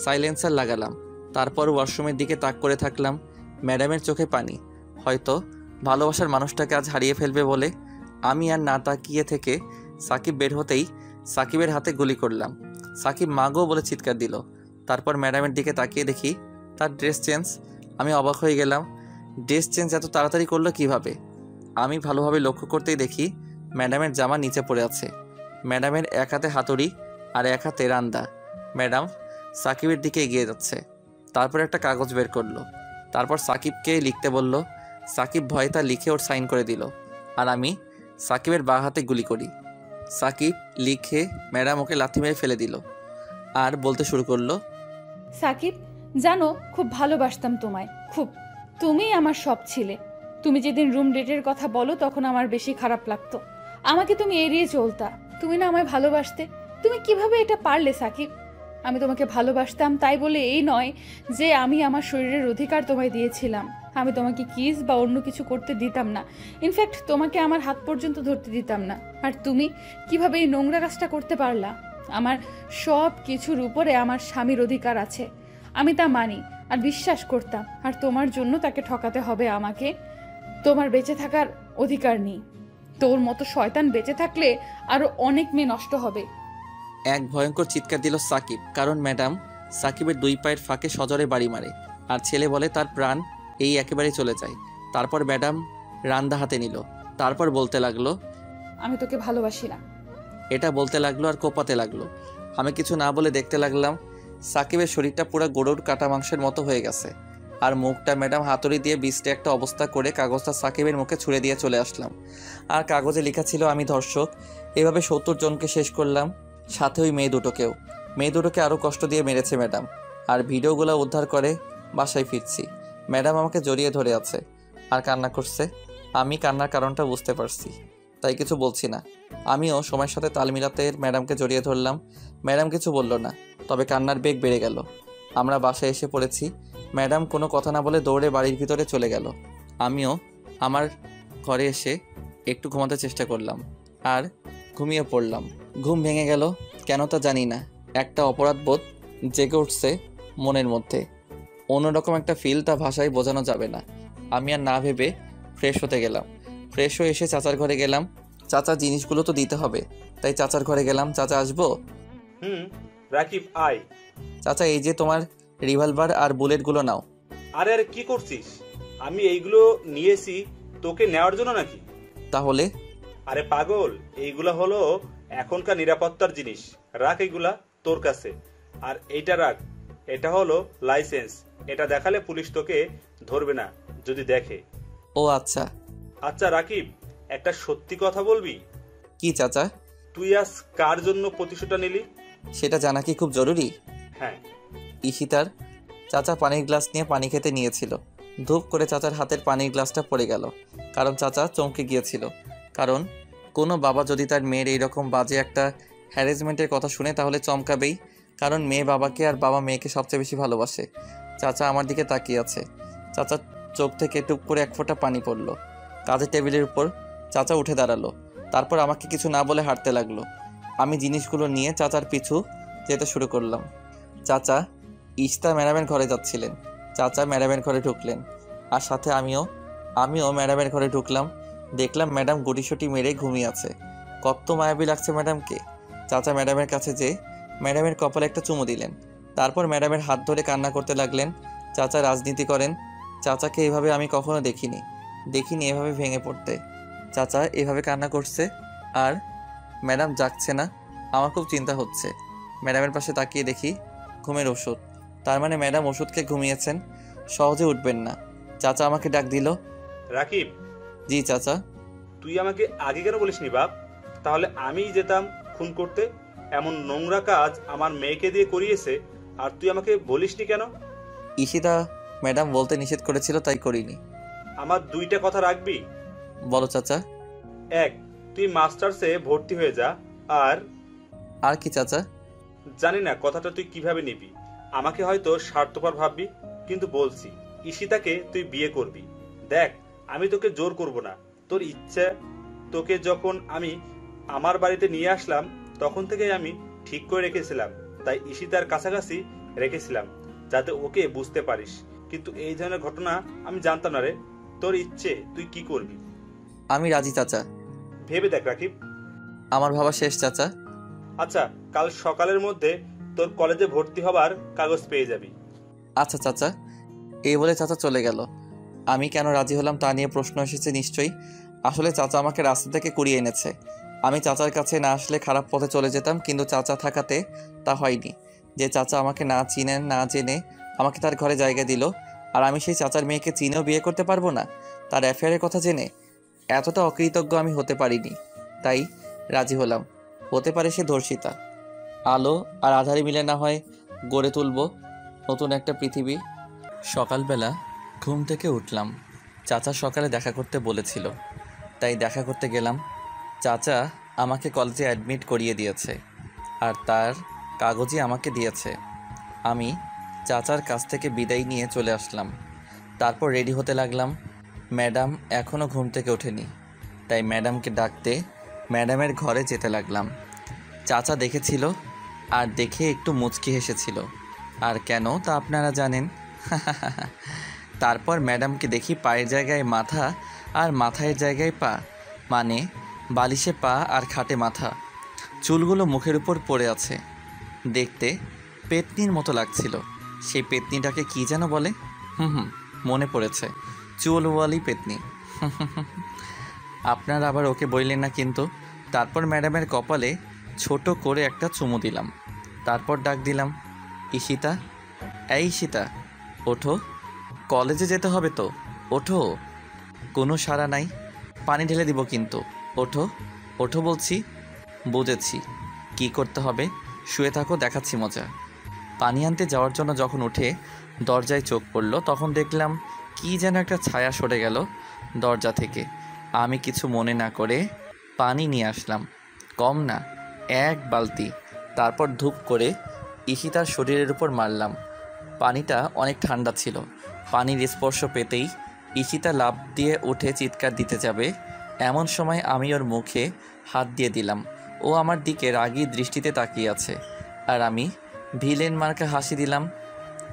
সাইলেন্সার লাগালাম। তারপর ওয়াশরুমের দিকে তাক করে থাকলাম। ম্যাডামের চোখে পানি, হয়তো ভালোবাসার মানুষটাকে আজ হারিয়ে ফেলবে বলে। আমি আর না তাকিয়ে থেকে সাকিব বের হতেই সাকিবের হাতে গুলি করলাম। সাকিব মাগো বলে চিৎকার দিল। তারপর ম্যাডামের দিকে তাকিয়ে দেখি তার ড্রেস চেঞ্জ। আমি অবাক হয়ে গেলাম, ড্রেস চেঞ্জ এত তাড়াতাড়ি করলো কিভাবে? আমি ভালোভাবে লক্ষ্য করতেই দেখি ম্যাডামের জামা নিচে পড়ে আছে। ম্যাডামের এক হাতে হাতুড়ি আর এক হাতে রান্দা। ম্যাডাম সাকিবের দিকে এগিয়ে যাচ্ছে। তারপর একটা কাগজ বের করলো। তারপর সাকিবকে লিখতে বলল। সাকিব ভয়ে তা লিখে ওর সাইন করে দিল, আর আমি সাকিবের বাঁ হাতে গুলি করি। সাকিব লিখে ম্যাডাম ওকে লাথি মেরে ফেলে দিল, আর বলতে শুরু করলো, সাকিব জানো, খুব ভালোবাসতাম তোমায়, খুব। তুমিই আমার সব ছিলে। তুমি যেদিন রুম ডেটের কথা বলো তখন আমার বেশি খারাপ লাগতো। আমাকে তুমি এড়িয়ে চলতা। তুমি না আমায় ভালোবাসতে। তুমি কিভাবে এটা পারলে সাকিব? আমি তোমাকে ভালোবাসতাম, তাই বলে এই নয় যে আমি আমার শরীরের অধিকার তোমায় দিয়েছিলাম। আমি তোমাকে কিস বা অন্য কিছু করতে দিতাম না। ইনফ্যাক্ট তোমাকে আমার হাত পর্যন্ত ধরতে দিতাম না। আর তুমি কিভাবে এই নোংরা কাজটা করতে পারলা? আমার সব কিছুর উপরে আমার স্বামীর অধিকার আছে, আমি তা মানি আর বিশ্বাস করতাম। আর তোমার জন্য তাকে ঠকাতে হবে আমাকে? তোমার বেঁচে থাকার অধিকার নেই। তোর মতো শয়তান বেঁচে থাকলে আরো অনেক মেয়ে নষ্ট হবে। এক ভয়ঙ্কর চিৎকার দিল সাকিব, কারণ ম্যাডাম সাকিবের 2 পায়ের ফাঁকে সজোরে বাড়ি মারে, আর ছেলে বলে তার প্রাণ এই একেবারে চলে যায়। তারপর ম্যাডাম রান্দা হাতে নিল। তারপর বলতে লাগলো, আমি তোকে ভালোবাসি না। এটা বলতে লাগলো আর কোপাতে লাগলো। আমি কিছু না বলে দেখতে লাগলাম। সাকিবের শরীরটা পুরো গরুর কাটা মাংসের মতো হয়ে গেছে, আর মুখটা ম্যাডাম হাতুড়ি দিয়ে বিস্টে একটা অবস্থা করে কাগজটা সাকিবের মুখে ছুঁড়ে দিয়ে চলে আসলাম। আর কাগজে লেখা ছিল আমি ধর্ষক। এভাবে 70 জনকে শেষ করলাম, সাথে ওই মেয়ে দুটোকেও। মেয়ে দুটোকে আরও কষ্ট দিয়ে মেরেছে ম্যাডাম। আর ভিডিওগুলো উদ্ধার করে বাসায় ফিরছি। ম্যাডাম আমাকে জড়িয়ে ধরে আছে আর কান্না করছে। আমি কান্নার কারণটা বুঝতে পারছি, তাই কিছু বলছি না। আমিও সময়ের সাথে তাল মিলাতে ম্যাডামকে জড়িয়ে ধরলাম। ম্যাডাম কিছু বলল না, তবে কান্নার বেগ বেড়ে গেল। আমরা বাসায় এসে পড়েছি। ম্যাডাম কোনো কথা না বলে দৌড়ে বাড়ির ভিতরে চলে গেল। আমিও আমার ঘরে এসে একটু ঘুমাতে চেষ্টা করলাম, আর ঘুমিয়ে পড়লাম। ঘুম ভেঙে গেল, কেন তা জানি না। একটা অপরাধবোধ জেগে উঠছে মনের মধ্যে অন্যরকম একটা ফিল, তা ভাষায় বোঝানো যাবে না। আমি আর না ভেবে ফ্রেশ হতে গেলাম। ফ্রেশ হয়ে এসে চাচার ঘরে গেলাম। চাচার জিনিসগুলো তো দিতে হবে, তাই চাচার ঘরে গেলাম। চাচা আসবো? রাকিব আয়। চাচা এই যে তোমার রিভলভার আর বুলেটগুলো নাও। আরে আরে কি করছিস? আমি এইগুলো নিয়েছি তোকে নেওয়ার জন্য নাকি? তাহলে? আরে পাগল, এইগুলা হলো এখনকার নিরাপত্তার জিনিস। রাখ এইগুলা তোর কাছে। আর এইটা রাখ, এটা হলো লাইসেন্স। এটা দেখালে পুলিশ তোকে ধরবে না যদি দেখে। ও আচ্ছা। আচ্ছা রাকিব, একটা সত্যি কথা বলবি? কি চাচা? তুই আজ কার জন্য প্রতিশোধটা নিলি? সেটা জানা কি খুব জরুরি? হ্যাঁ। ঈশিতার। চাচা পানির গ্লাস নিয়ে পানি খেতে নিয়েছিল। ধূপ করে চাচার হাতের পানির গ্লাসটা পড়ে গেল। কারণ চাচা চমকে গিয়েছিল। কারণ কোনো বাবা যদি তার মেয়ের এইরকম বাজে একটা হ্যারাসমেন্টের কথা শুনে তাহলে চমকাবেই। কারণ মেয়ে বাবাকে আর বাবা মেয়েকে সবচেয়ে বেশি ভালোবাসে। চাচা আমার দিকে তাকিয়ে আছে। চাচার চোখ থেকে টুপ করে এক ফোঁটা পানি পড়ল। কাজের টেবিলের উপর চাচা উঠে দাঁড়ালো। তারপর আমাকে কিছু না বলে হাঁটতে লাগলো। আমি জিনিসগুলো নিয়ে চাচার পিছু যেতে শুরু করলাম। চাচা ইশতা ম্যাডামের ঘরে যাচ্ছিলেন। চাচা ম্যাডামের ঘরে ঢুকলেন, আর সাথে আমিও ম্যাডামের ঘরে ঢুকলাম। দেখলাম ম্যাডাম গুটিসুটি মেরে ঘুমিয়ে আছে। কত মায়াবী লাগছে ম্যাডামকে। চাচা ম্যাডামের কাছে যেয়ে ম্যাডামের কপালে একটা চুমু দিলেন। তারপর ম্যাডামের হাত ধরে কান্না করতে লাগলেন। চাচা রাজনীতি করেন। চাচাকে এভাবে আমি কখনো দেখিনি এভাবে ভেঙে পড়তে। চাচা এভাবে কান্না করছে আর ম্যাডাম জাগছে না। আমার খুব চিন্তা হচ্ছে। ম্যাডামের পাশে তাকিয়ে দেখি ঘুমের ওষুধ। তার মানে ম্যাডাম ওষুধকে ঘুমিয়েছেন, সহজে উঠবেন না। চাচা আমাকে ডাক দিল। রাকিব। জি চাচা। তুই আমাকে আগে কেন বলিসনি বাপ? তাহলে আমিই যেতাম খুন করতে। এমন নোংরা কাজ আমার মেয়েকে দিয়ে করিয়েছে, আর তুই আমাকে বলিসনি কেন? ঈশিতা ম্যাডাম বলতে নিষেধ করেছিল, তাই করিনি। আমার দুইটা কথা রাখবি? বলো চাচা। এক, তুই মাস্টার্সে ভর্তি হয়ে যা। আর কি চাচা? জানি না কথাটা তুই কিভাবে নিবি। আমাকে হয়তো স্বার্থপর ভাববি, কিন্তু বলছি ঈশিতাকে তুই বিয়ে করবি। দেখ, আমি তোকে জোর করব না, তোর ইচ্ছা। তোকে যখন আমি আমার বাড়িতে নিয়ে আসলাম তখন থেকে আমি ঠিক করে রেখেছিলাম, তাই ঈশিতার কাছাকাছি রেখেছিলাম যাতে ওকে বুঝতে পারিস। কিন্তু এই ধরনের ঘটনা আমি জানতাম না রে। তোর ইচ্ছে, তুই কি করবি? আমি রাজি চাচা। ভেবে দেখ রাকিব। আমার ভাবা শেষ চাচা। আচ্ছা, কাল সকালের মধ্যে তোর কলেজে ভর্তি হবার কাগজ পেয়ে যাবি। আচ্ছা চাচা। এই বলে চাচা চলে গেল। আমি কেন রাজি হলাম তা নিয়ে প্রশ্ন এসেছে নিশ্চয়ই। আসলে চাচা আমাকে রাস্তা থেকে কুড়িয়ে এনেছে। আমি চাচার কাছে না আসলে খারাপ পথে চলে যেতাম, কিন্তু চাচা থাকাতে তা হয়নি। যে চাচা আমাকে না চিনেন না জেনে আমাকে তার ঘরে জায়গা দিল, আর আমি সেই চাচার মেয়েকে চিনেও বিয়ে করতে পারবো না তার অ্যাফেয়ারের কথা জেনে। এতটা অকৃতজ্ঞ আমি হতে পারিনি, তাই রাজি হলাম। হতে পারে সে ধর্ষিতা। আলো আর আধারে মিলে না হয় গড়ে তুলব নতুন একটা পৃথিবী। সকালবেলা ঘুম থেকে উঠলাম। চাচা সকালে দেখা করতে বলেছিল, তাই দেখা করতে গেলাম। চাচা আমাকে কলেজে অ্যাডমিট করিয়ে দিয়েছে, আর তার কাগজই আমাকে দিয়েছে। আমি চাচার কাছ থেকে বিদায় নিয়ে চলে আসলাম। তারপর রেডি হতে লাগলাম। ম্যাডাম এখনও ঘুম থেকে ওঠেনি, তাই ম্যাডামকে ডাকতে ম্যাডামের ঘরে যেতে লাগলাম। চাচা দেখেছিল, আর দেখে একটু মুচকি হেসেছিল। আর কেন তা আপনারা জানেন। তারপর ম্যাডামকে দেখি পায়ের জায়গায় মাথা আর মাথায় জায়গায় পা, মানে বালিশে পা আর খাটে মাথা। চুলগুলো মুখের উপর পড়ে আছে। দেখতে পেতনির মতো লাগছিল। সেই পেতনিটাকে কি যেন বলে? মনে পড়েছে, চুলওয়ালি পেতনি। আপনারা আবার ওকে বললেন না কিন্তু। তারপর ম্যাডামের কপালে ছোট করে একটা চুমু দিলাম। তারপর ডাক দিলাম, ঈশিতা, এই ঈশিতা, ওঠো, কলেজে যেতে হবে তো, ওঠো। কোনো সাড়া নাই। পানি ঢেলে দিব কিন্তু, ওঠো, ওঠো বলছি। বুঝেছি কি করতে হবে, শুয়ে থাকো, দেখাচ্ছি মজা। পানি আনতে যাওয়ার জন্য যখন উঠে দরজায় চোখ পড়ল, তখন দেখলাম কি যেন একটা ছায়া সরে গেল দরজা থেকে। আমি কিছু মনে না করে পানি নিয়ে আসলাম, কম না, 1 বালতি। তারপর ধূপ করে ঈশিতার শরীরের উপর মারলাম। পানিটা অনেক ঠান্ডা ছিল। পানির স্পর্শ পেতেই ঈশিতা লাফ দিয়ে উঠে চিৎকার দিতে যাবে, এমন সময় আমি ওর মুখে হাত দিয়ে দিলাম। ও আমার দিকে রাগী দৃষ্টিতে তাকিয়ে আছে, আর আমি ভিলেন মার্কা হাসি দিলাম।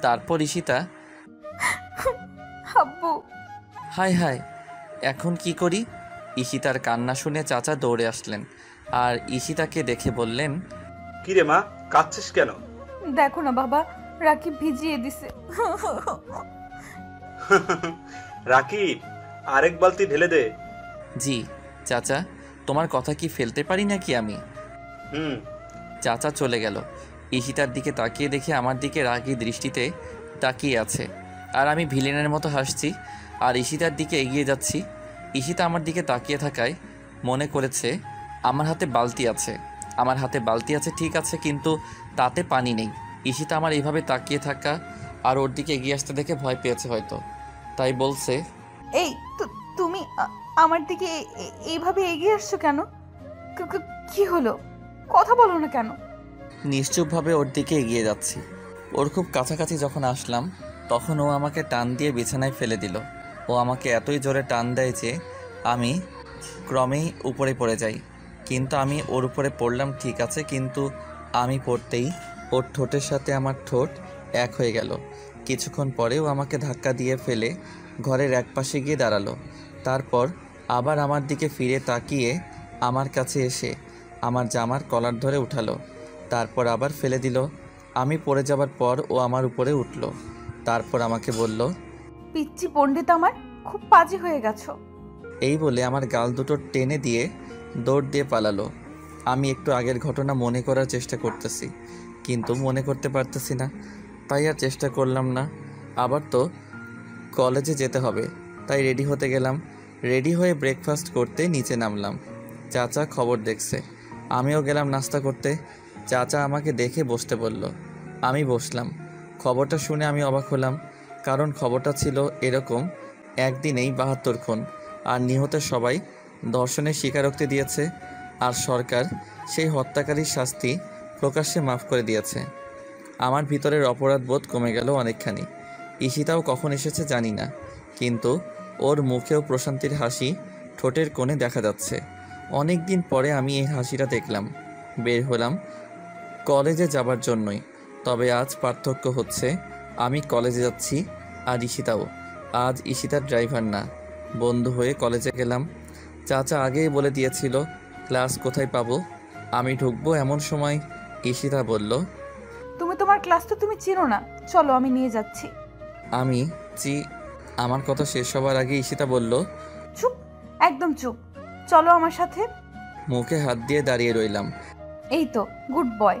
তারপর ঈশিতা, আব্বু। হায় হায়, এখন কি করি? ঈশিতার কান্না শুনে চাচা দৌড়ে আসলেন আর ঈশিতাকে দেখে বললেন, কিরে মা, কাঁদছিস কেন? দেখো না বাবা, রাকিব ভিজিয়ে দিছে। রাকিব, আরেক বালতি ঢেলে দে। জি চাচা, তোমার কথা কি ফেলতে পারি নাকি আমি? হুম। চাচা চলে গেল। ঈশিতার দিকে তাকিয়ে দেখে আমার দিকে রাগী দৃষ্টিতে তাকিয়ে আছে, আর আমি ভিলেনের মতো হাসছি আর ঈশিতার দিকে এগিয়ে যাচ্ছি। ঈশিতা আমার দিকে তাকিয়ে থাকায় মনে করেছে আমার হাতে বালতি আছে। আমার হাতে বালতি আছে ঠিক আছে, কিন্তু তাতে পানি নেই। ঈশিতা আমার এইভাবে তাকিয়ে থাকা আর ওর দিকে এগিয়ে আসতে দেখে ভয় পেয়েছে হয়তো, তাই বলছে, এই তুমি আমার দিকে এইভাবে এগিয়ে আসছো কেন? কি হলো? কথা বলো না কেন? নিশ্চুপভাবে ওর দিকে এগিয়ে যাচ্ছি। ওর খুব কাছাকাছি যখন আসলাম তখন ও আমাকে টান দিয়ে বিছানায় ফেলে দিল। ও আমাকে এতই জোরে টান দেয় যে আমি ক্রমেই উপরে পড়ে যাই। কিন্তু আমি ওর উপরে পড়লাম ঠিক আছে, কিন্তু আমি পড়তেই ওর ঠোঁটের সাথে আমার ঠোঁট এক হয়ে গেল। কিছুক্ষণ পরেও আমাকে ধাক্কা দিয়ে ফেলে ঘরের একপাশে গিয়ে দাঁড়ালো। তারপর আবার আমার দিকে ফিরে তাকিয়ে আমার কাছে এসে আমার জামার কলার ধরে উঠালো, তারপর আবার ফেলে দিল। আমি পড়ে যাবার পর ও আমার উপরে উঠল। তারপর আমাকে বলল, পিচ্চি পণ্ডিত আমার, খুব পাজি হয়ে গেছো। এই বলে আমার গাল দুটো টেনে দিয়ে দৌড় দিয়ে পালালো। আমি একটু আগের ঘটনা মনে করার চেষ্টা করতেছি, কিন্তু মনে করতে পারতেছি না, তাই আর চেষ্টা করলাম না। আবার তো কলেজে যেতে হবে, তাই রেডি হতে গেলাম। রেডি হয়ে ব্রেকফাস্ট করতে নিচে নামলাম। চাচা খবর দেখছে, আমিও গেলাম নাস্তা করতে। চাচা আমাকে দেখে বসতে বলল, আমি বসলাম। খবরটা শুনে আমি অবাক হলাম, কারণ খবরটা ছিল এরকম, একদিনেই ৭২ খুন, আর নিহতের সবাই ধর্ষণের স্বীকারোক্তি দিয়েছে, আর সরকার সেই হত্যাকারীর শাস্তি প্রকাশ্যে মাফ করে দিয়েছে। আমার ভিতরের অপরাধবোধ কমে গেল অনেকখানি। ঈশিতাও কখন এসেছে জানি না, কিন্তু ওর মুখেও প্রশান্তির হাসি ঠোঁটের কোণে দেখা যাচ্ছে। অনেক দিন পরে আমি এই হাসিটা দেখলাম। বের হলাম কলেজে যাবার জন্যই, তবে আজ পার্থক্য হচ্ছে আমি কলেজে যাচ্ছি আর ঈশিতাও। আজ ঈশিতার ড্রাইভার না, বন্ধু হয়ে কলেজে গেলাম। চাচা আগেই বলে দিয়েছিল ক্লাস কোথায় পাবো, আমি ঢুকবো এমন সময় ঈশিতা বলল, তুমি তোমার ক্লাস তো তুমি চিনো না, চলো আমি নিয়ে যাচ্ছি। আমি আমার কথা শেষ হবার আগে ঈশিতা বলল, চুপ, একদম চুপ, চলো আমার সাথে। মুখে হাত দিয়ে দাঁড়িয়ে রইলাম। এই তো গুড বয়।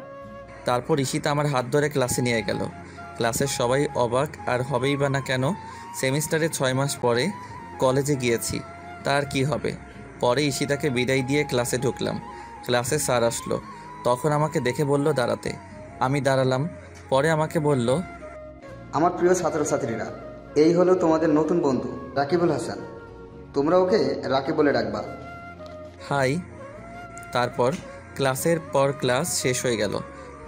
তারপর ঈশিতা আমার হাত ধরে ক্লাসে নিয়ে গেল। ক্লাসের সবাই অবাক, আর হবেই বা না কেন, সেমিস্টারে 6 মাস পরে কলেজে গিয়েছি, তার কি হবে। পরে ঈশিতাকে বিদায় দিয়ে ক্লাসে ঢুকলাম। ক্লাসে স্যার আসলো, তখন আমাকে দেখে বলল দাঁড়াতে। আমি দাঁড়ালাম। পরে আমাকে বলল, আমার প্রিয় ছাত্রছাত্রীরা, এই হলো তোমাদের নতুন বন্ধু রাকিবুল হাসান, তোমরা ওকে রাকিব বলে ডাকবা। হাই। তারপর ক্লাসের পর ক্লাস শেষ হয়ে গেল।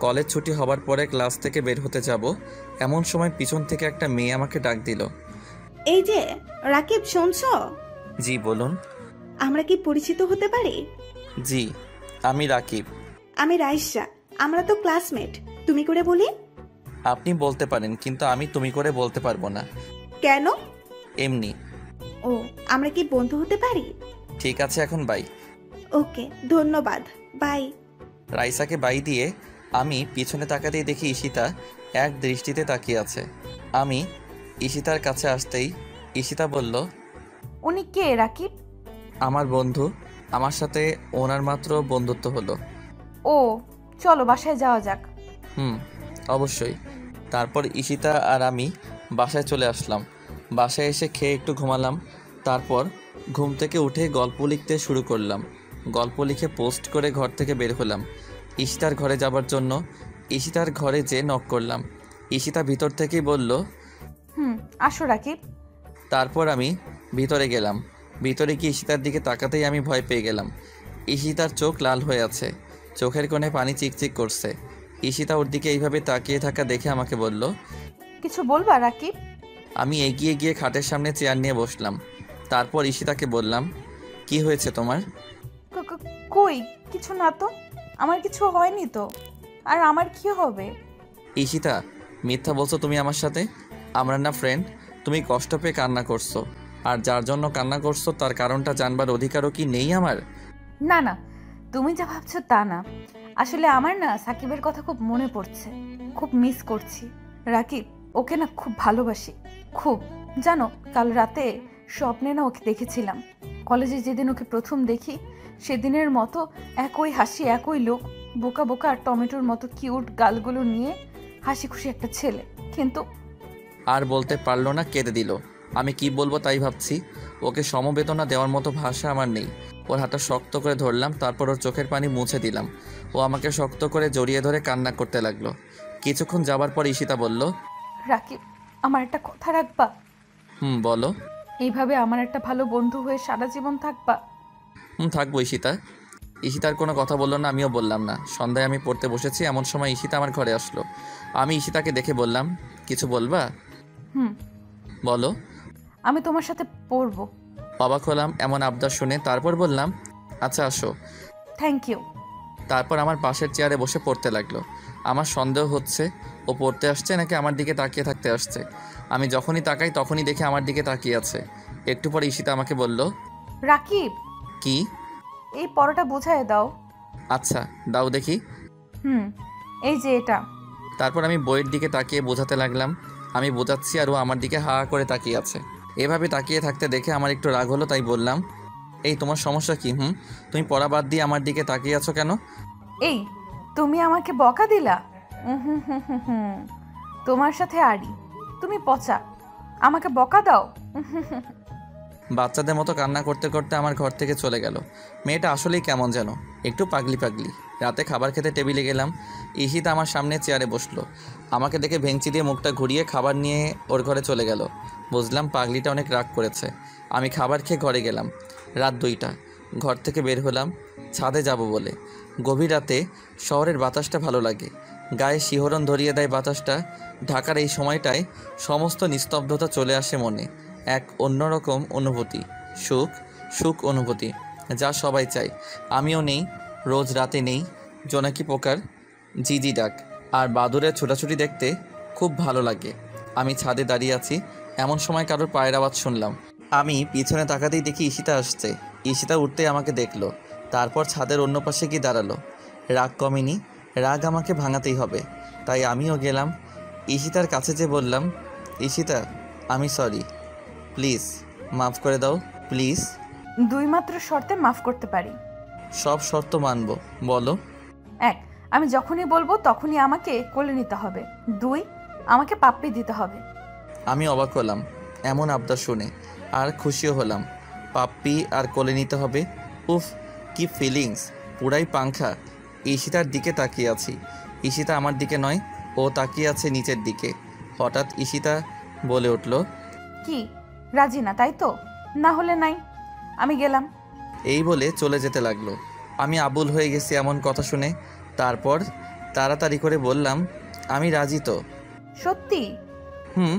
কলেজ ছুটি হবার পরে ক্লাস থেকে বের হতে যাব, এমন সময় পিছন থেকে একটা মেয়ে আমাকে ডাক দিল। এই যে রাকিব, শুনছো? জি বলুন। আমরা কি পরিচিত হতে পারি? জি, আমি রাকিব। আমি রাইসা, আমরা তো ক্লাসমেট, তুমি করে বলি। আপনি বলতে পারেন, কিন্তু আমি তুমি করে বলতে পারবো না। কেন? এমনি। ও, আমরা কি বন্ধু হতে পারি? ঠিক আছে, এখন বাই। ওকে, ধন্যবাদ, বাই। রাইসাকে বাই দিয়ে আমি পিছনে তাকাতেই দেখি ঈশিতা এক দৃষ্টিতে তাকিয়ে আছে। আমি ঈশিতার কাছে আসতেই ঈশিতা বলল, উনি কে রাকিব? আমার বন্ধু, আমার সাথে ওনার মাত্র বন্ধুত্ব হলো। ও, চলো বাসায় যাওয়া যাক। অবশ্যই। তারপর ঈশিতা আর আমি বাসায় চলে আসলাম। বাসায় এসে খেয়ে একটু ঘুমালাম। তারপর ঘুম থেকে উঠে গল্প লিখতে শুরু করলাম। গল্প লিখে পোস্ট করে ঘর থেকে বের হলাম ঈশিতার ঘরে যাবার জন্য। ঈশিতার ঘরে যেয়ে নক করলাম। ঈশিতা ভিতর থেকেই বলল, আসো রাকিব। তারপর আমি ভিতরে গেলাম। ভিতরে গিয়ে ঈশিতার দিকে তাকাতেই আমি ভয় পেয়ে গেলাম। ঈশিতার চোখ লাল হয়ে আছে, চোখের কোণে পানি চিকচিক করছে। ঈশিতা ওর দিকে এইভাবে তাকিয়ে থাকা দেখে আমাকে বলল, কিছু বলবা রাকিব? আমি এগিয়ে গিয়ে খাটের সামনে চেয়ার নিয়ে বসলাম। তারপর ঈশিতাকে বললাম, কি হয়েছে তোমার? কই কিছু না তো, আমার কিছু হয়নি তো, আর আমার কি হবে? ঈশিতা, মিথ্যা বলছো তুমি আমার সাথে? আমরা না ফ্রেন্ড? তুমি কষ্ট পেয়ে কান্না করছো, আর যার জন্য কান্না করছো তার কারণটা জানবার অধিকারও কি নেই আমার? না না, তুমি যা ভাবছো তা না। আসলে আমার না সাকিবের কথা খুব মনে পড়ছে, খুব মিস করছি। রাকিব, ওকে না খুব ভালোবাসি, খুব। জানো, কাল রাতে স্বপ্নে না ওকে দেখেছিলাম। কলেজে যেদিন ওকে প্রথম দেখি সেদিনের মতো একই হাসি, একই লোক, বোকা বোকা আর টমেটোর মতো কিউট গালগুলো নিয়ে হাসি খুশি একটা ছেলে। কিন্তু আর বলতে পারলো না, কেঁদে দিল। আমি কি বলবো তাই ভাবছি। ওকে সমবেদনা দেওয়ার মতো ভাষা আমার নেই। ওর হাতটা শক্ত করে ধরলাম, তারপর ওর চোখের পানি মুছে দিলাম। ও আমাকে শক্ত করে জড়িয়ে ধরে কান্না করতে লাগলো। কিছুক্ষণ যাবার পর ঈশিতা বলল, রাকিব, আমার একটা কথা রাখবা? বলো। এইভাবে আমার একটা ভালো বন্ধু হয়ে সারা জীবন থাকবা? থাকবো ঈশিতা। ঈশিতার কোনো কথা বললো না, আমিও বললাম না। সন্ধ্যায় আমি পড়তে বসেছি, এমন সময় ঈশিতা আমার ঘরে আসলো। আমি ঈশিতাকে দেখে বললাম, কিছু বলবা? হুম, বলো। আমি তোমার সাথে পড়বো। অবাক হলাম এমন আবদার শুনে, তারপর বললাম, আচ্ছা আসো। Thank you. তারপর আমার পাশের চেয়ারে বসে পড়তে লাগলো। আমার সন্দেহ হচ্ছে ও পড়তে আসছে নাকি আমার দিকে তাকিয়ে থাকতে আসছে। আমি যখনই তাকাই তখনই দেখে আমার দিকে তাকিয়ে আছে। একটু পরে ঈশিতা আমাকে বলল, রাকিব, কি? এই পরোটা বুঝায় দাও। আচ্ছা দাও দেখি। এই যে এটা। তারপর আমি বইয়ের দিকে তাকিয়ে বোঝাতে লাগলাম। আমি বোঝাচ্ছি আর ও আমার দিকে হা করে তাকিয়ে আছে। এভাবে তাকিয়ে থাকতে দেখে আমার একটু রাগ হলো, তাই বললাম, এই তোমার সমস্যা কি? তুমি পড়া বাদ দিয়ে আমার দিকে তাকিয়ে আছো কেন? এই, তুমি আমাকে বকা দিলা? হুম, তোমার সাথে আড়ি। তুমি পচা, আমাকে বকা দাও। বাচ্চাদের মতো কান্না করতে করতে আমার ঘর থেকে চলে গেল। মেয়েটা আসলেই কেমন যেন, একটু পাগলি পাগলি। রাতে খাবার খেতে টেবিলে গেলাম। ঈশিতা আমার সামনে চেয়ারে বসলো। আমাকে দেখে ভেঙচি দিয়ে মুখটা ঘুরিয়ে খাবার নিয়ে ওর ঘরে চলে গেল। বুঝলাম পাগলিটা অনেক রাগ করেছে। আমি খাবার খেয়ে ঘরে গেলাম। রাত 2টা। ঘর থেকে বের হলাম ছাদে যাব বলে। গভীর রাতে শহরের বাতাসটা ভালো লাগে, গায়ে শিহরণ ধরিয়ে দেয় বাতাসটা। ঢাকার এই সময়টায় সমস্ত নিস্তব্ধতা চলে আসে মনে। এক অন্যরকম অনুভূতি, সুখ অনুভূতি, যা সবাই চায়। আমিও নেই, রোজ রাতে নেই জোনাকি পোকার ঝিঝি ডাক আর বাদুড়ের ছোটাছুটি দেখতে খুব ভালো লাগে। আমি ছাদে দাঁড়িয়ে আছি, এমন সময় কারোর পায়ের আওয়াজ শুনলাম। আমি পিছনে তাকাতেই দেখি ঈশিতা আসছে। ঈশিতা উঠতেই আমাকে দেখলো, তারপর ছাদের অন্য পাশে গিয়ে দাঁড়ালো। রাগ কমেনি, রাগ আমাকে ভাঙাতেই হবে, তাই আমিও গেলাম। ঈশিতার কাছে যে বললাম, ঈশিতা আমি সরি, প্লিজ মাফ করে দাও প্লিজ। 2 মাত্র শর্তে মাফ করতে পারি। সব শর্ত মানব, বলো। 1, আমি যখনই বলবো তখনই আমাকে কোলে নিতে হবে। 2, আমাকে পাপ্পি দিতে হবে। আমি অবাক হলাম এমন আবদার শুনে, আর খুশিও হলাম। পাপ্পি আর কোলে নিতে হবে, উফ কি ফিলিংস, পুরাই পাংখা। ঈশিতার দিকে তাকিয়ে আছি, ঈশিতা আমার দিকে নয়, ও তাকিয়ে আছে নিচের দিকে। হঠাৎ ঈশিতা বলে উঠল, কি, রাজি না তাই তো? না হলে নাই, আমি গেলাম। এই বলে চলে যেতে লাগলো। আমি আবুল হয়ে গেছি এমন কথা শুনে। তারপর তাড়াতাড়ি করে বললাম, আমি রাজি তো। সত্যি? হুম।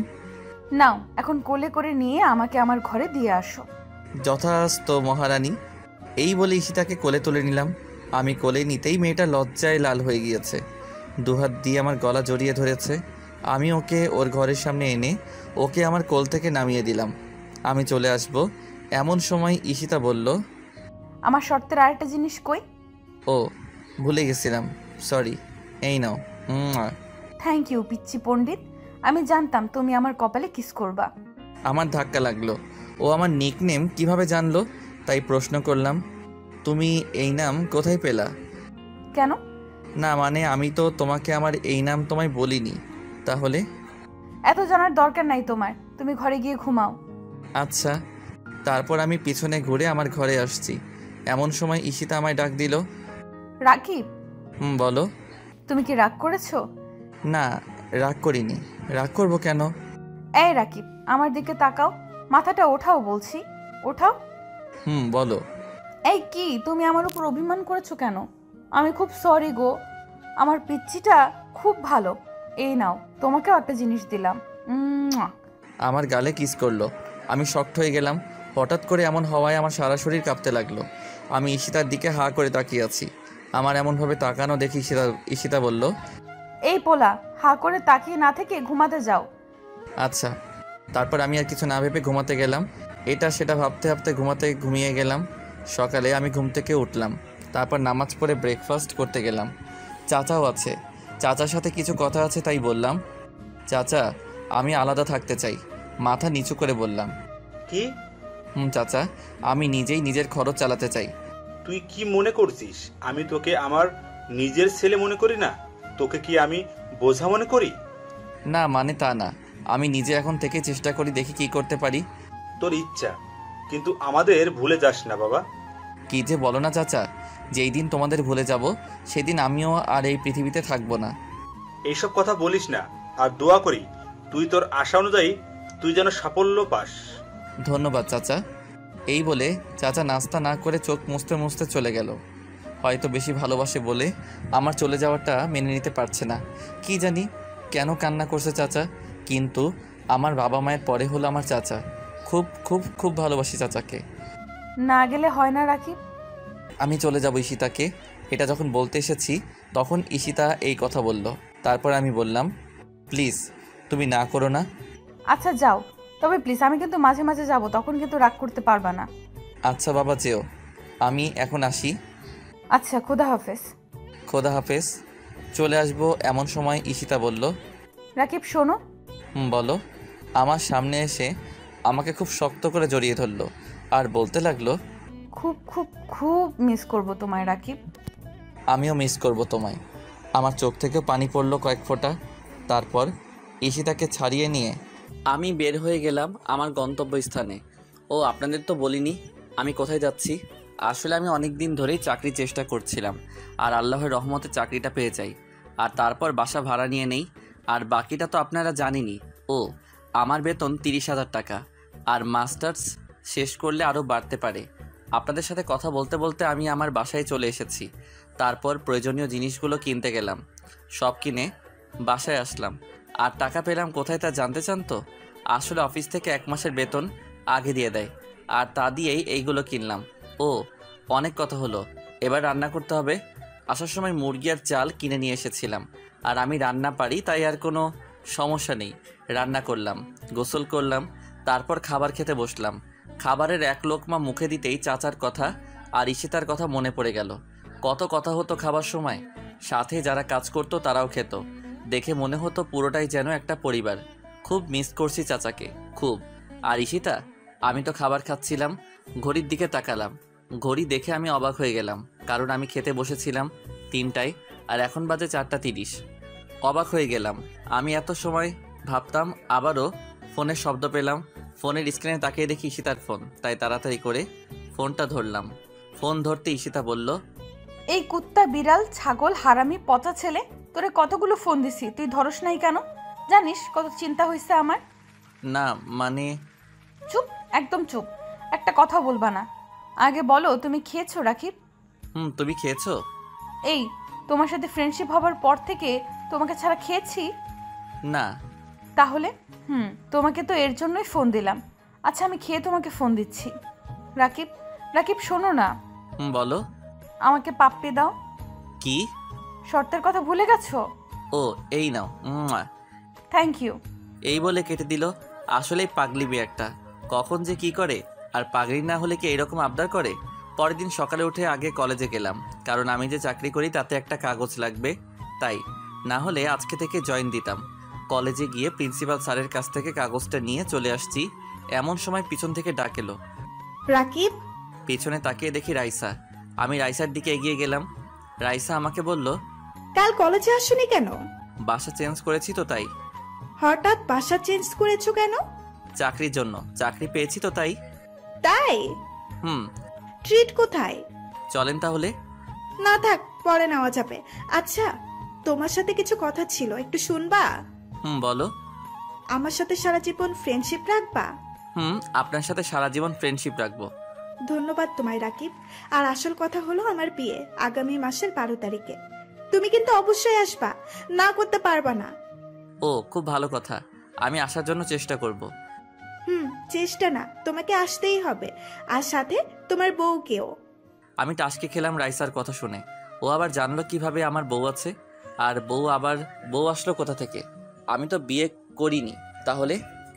নাও, এখন কোলে করে নিয়ে আমাকে আমার ঘরে দিয়ে আসো। যথাস্ত মহারানী। এই বলে ঈশিতাকে কোলে তুলে নিলাম। আমি কোলে নিতেই মেয়েটা লজ্জায় লাল হয়ে গিয়েছে, দুহাত দিয়ে আমার গলা জড়িয়ে ধরেছে। আমি ওকে ওর ঘরের সামনে এনে ওকে আমার কোল থেকে নামিয়ে দিলাম। আমি চলে আসব এমন সময় ঈশিতা বলল, আমার শর্তের আরেকটা জিনিস কই? ও ভুলে গেছিলাম, সরি, এই নাও। থ্যাংক ইউ পিচ্চি পণ্ডিত, আমি জানতাম তুমি আমার কপালে কিস করবা। আমার ধাক্কা লাগলো। ও আমার নিকনেম কিভাবে জানলো তাই প্রশ্ন করলাম, তুমি এই নাম কোথায় পেলা? কেন? না মানে আমি তো তোমাকে আমার এই নাম তোমায় বলিনি। তাহলে? এত জানার দরকার নাই তোমার, তুমি ঘরে গিয়ে ঘুমাও। আচ্ছা। তারপর আমি পিছনে ঘুরে আমার ঘরে আসছি। এমন সময় ঈশিতা আমায় ডাক দিল। রাকিব, বলো। তুমি কি রাগ করেছো? না, রাগ করিনি। রাগ করবো কেন? এই রাকিব, আমার দিকে তাকাও, মাথাটা ওঠাও বলছি, ওঠাও। বলো। এই কি, তুমি আমার উপর অভিমান করেছো কেন? আমি খুব সরি গো, আমার পিচ্চিটা খুব ভালো। এই নাও, তোমাকেও একটা জিনিস দিলাম। আমার গালে কিস করলো। আমি শক্ট হয়ে গেলাম। হঠাৎ করে এমন হওয়ায় আমার সারা শরীর কাঁপতে লাগলো। আমি ঈশিতার দিকে হা করে তাকিয়ে আছি। আমার এমনভাবে তাকানো দেখি ঈশিতা বলল, এই পোলা, হা করে তাকিয়ে না থেকে ঘুমাতে যাও। আচ্ছা। তারপর আমি আর কিছু না ভেবে ঘুমাতে গেলাম। এটা সেটা ভাবতে ভাবতে ঘুমিয়ে গেলাম। সকালে আমি ঘুম থেকে উঠলাম, তারপর নামাজ পড়ে ব্রেকফাস্ট করতে গেলাম। চাচাও আছে, চাচার সাথে কিছু কথা আছে তাই বললাম, চাচা আমি আলাদা থাকতে চাই। মাথা নিচু করে বললাম, কি? চাচা আমি নিজেই নিজের খরচ চালাতে চাই। তুই কি মনে করছিস আমি তোকে আমার নিজের ছেলে মনে করি না? তোকে কি আমি বোঝা মনে করি? না মানে তা না, আমি নিজে এখন থেকে চেষ্টা করি, দেখি কি করতে পারি। তোর ইচ্ছা, কিন্তু আমাদের ভুলে যাস না বাবা। কি যে বলো না চাচা, যেই দিন তোমাদের ভুলে যাব সেদিন আমিও আর এই পৃথিবীতে থাকবো না। এইসব কথা বলিস না, আর দোয়া করি তুই তোর আশা অনুযায়ী তুই যেন সাফল্য পাস। ধন্যবাদ চাচা। এই বলে চাচা নাস্তা না করে চোখ মুছতে মুছতে চলে গেল। হয়তো বেশি ভালোবাসে বলে আমার চলে যাওয়াটা মেনে নিতে পারছে না। কি জানি কেন কান্না করছে চাচা, কিন্তু আমার বাবা মায়ের পরে হলো আমার চাচা। খুব খুব খুব ভালোবাসি চাচাকে। না গেলে হয় না রাকিব। আমি চলে যাব ঈশিতাকে। এটা যখন বলতে এসেছি তখন ঈশিতা এই কথা বলল। তারপর আমি বললাম, প্লিজ তুমি না করো না। আচ্ছা যাও, তবে প্লিজ আমি কিন্তু মাঝে মাঝে যাব, তখন কিন্তু রাগ করতে পারবা না। আচ্ছা বাবা যেও, আমি এখন আসি। আচ্ছা, খোদা হাফেজ। খোদা হাফেজ। চলে আসবো এমন সময় ঈশিতা বলল, রাকিব শোনো। বলো। আমার সামনে এসে আমাকে খুব শক্ত করে জড়িয়ে ধরলো আর বলতে লাগলো, খুব খুব খুব মিস করব তোমায় রাকিব। আমিও মিস করব তোমায়। আমার চোখ থেকে পানি পড়লো কয়েক ফোঁটা। তারপর ঈশিতাকে ছাড়িয়ে নিয়ে আমি বের হয়ে গেলাম আমার গন্তব্যস্থানে। ও আপনাদের তো বলিনি আমি কোথায় যাচ্ছি। আসলে আমি অনেক দিন ধরেই চাকরির চেষ্টা করছিলাম, আর আল্লাহর রহমতে চাকরিটা পেয়ে যাই, আর তারপর বাসা ভাড়া নিয়ে নেই। আর বাকিটা তো আপনারা জানেনই। ও আমার বেতন 30,000 টাকা, আর মাস্টার্স শেষ করলে আরও বাড়তে পারে। আপনাদের সাথে কথা বলতে বলতে আমি আমার বাসায় চলে এসেছি। তারপর প্রয়োজনীয় জিনিসগুলো কিনতে গেলাম, সব কিনে বাসায় আসলাম। আর টাকা পেলাম কোথায় তা জানতে চান তো? আসলে অফিস থেকে 1 মাসের বেতন আগে দিয়ে দেয়, আর তা দিয়েই এইগুলো কিনলাম। ও অনেক কথা হলো, এবার রান্না করতে হবে। আসার সময় মুরগি আর চাল কিনে নিয়ে এসেছিলাম, আর আমি রান্না পারি তাই আর কোনো সমস্যা নেই। রান্না করলাম, গোসল করলাম, তারপর খাবার খেতে বসলাম। খাবারের 1 লোকমা মুখে দিতেই চাচার কথা আর ঈশিতার কথা মনে পড়ে গেল। কত কথা হতো খাবার সময়, সাথে যারা কাজ করতো তারাও খেত। দেখে মনে হতো পুরোটাই যেন একটা পরিবার। খুব মিস করছি চাচাকে, খুব। আর ঈশিতা, আমি তো খাবার খাচ্ছিলাম, ঘড়ির দিকে তাকালাম। ঘড়ি দেখে আমি অবাক হয়ে গেলাম, কারণ আমি খেতে বসেছিলাম 3টায় আর এখন বাজে 4:30। অবাক হয়ে গেলাম। আমি এত সময় ভাবতাম, আবারও ফোনের শব্দ পেলাম। ফোনের স্ক্রিনে তাকিয়ে দেখি ঈশিতার ফোন, তাই তাড়াতাড়ি করে ফোনটা ধরলাম। ফোন ধরতে ঈশিতা বলল, এই কুত্তা, বিড়াল, ছাগল, হারামি, পচা ছেলে, তোরে কতগুলো ফোন দিছি, তুই ধরস নাই কেন? জানিস কত চিন্তা হয়েছে আমার? না মানে। চুপ, একদম চুপ, একটা কথা বলবা না। আগে বলো তুমি খেয়েছো রাকিব? তুমি খেয়েছো? এই তোমার সাথে ফ্রেন্ডশিপ হবার পর থেকে তোমাকে ছাড়া খেয়েছি না। তাহলে? তোমাকে তো এর জন্যই ফোন দিলাম। আচ্ছা আমি খেয়ে তোমাকে ফোন দিচ্ছি। রাকিব, রাকিব শোনো না। বলো। আমাকে পাপ্পি দাও। কি? শর্তের কথা ভুলে গেছো? ও এই নাও। Thank you. এই বলে কেটে দিল। আসলেই পাগলি মেয়ে একটা, কখন যে কি করে। আর পাগলি না হলে কি এরকম আবদার করে? পরের দিন সকালে উঠে আগে কলেজে গেলাম, কারণ আমি যে চাকরি করি তাতে একটা কাগজ লাগবে, তাই। না হলে আজকে থেকে জয়েন দিতাম। কলেজে গিয়ে প্রিন্সিপাল স্যারের কাছ থেকে কাগজটা নিয়ে চলে আসছি, এমন সময় পিছন থেকে ডাক এলো। রাকিব, পিছনে তাকিয়ে দেখি রাইসা। আমি রাইসার দিকে এগিয়ে গেলাম। রাইসা আমাকে বলল, কাল কলেজে আসোনি কেন? বাসা চেঞ্জ করেছি তো তাই। হঠাৎ বাসা চেঞ্জ করেছো কেন? চাকরির জন্য, চাকরি পেয়েছি তো তাই। তাই? ট্রিট কোথায়? চলেন তাহলে। না থাক, পরে নেওয়া যাবে। আচ্ছা, তোমার সাথে কিছু কথা ছিল, একটু শুনবা? বলো। আমার সাথে সারা জীবন ফ্রেন্ডশিপ রাখবা? আপনার সাথে সারা জীবন ফ্রেন্ডশিপ রাখবো। ধন্যবাদ তোমায় রাকিব। আর আসল কথা হলো, আমার বিয়ে আগামী মাসের 12 তারিখে। তুমি কিন্তু অবশ্যই আসবা, না করতে পারবা না। ও খুব ভালো কথা, আমি আসার জন্য চেষ্টা করব। চেষ্টা না, তোমাকে আসতেই হবে, আর সাথে তোমার বউকেও। আমি টাসকে খেলাম রাইসার কথা শুনে। ও আবার জানলো কিভাবে আমার বউ আছে। আর বউ আসলো কোথা থেকে? আমি তো বিয়ে করিনি। তাহলে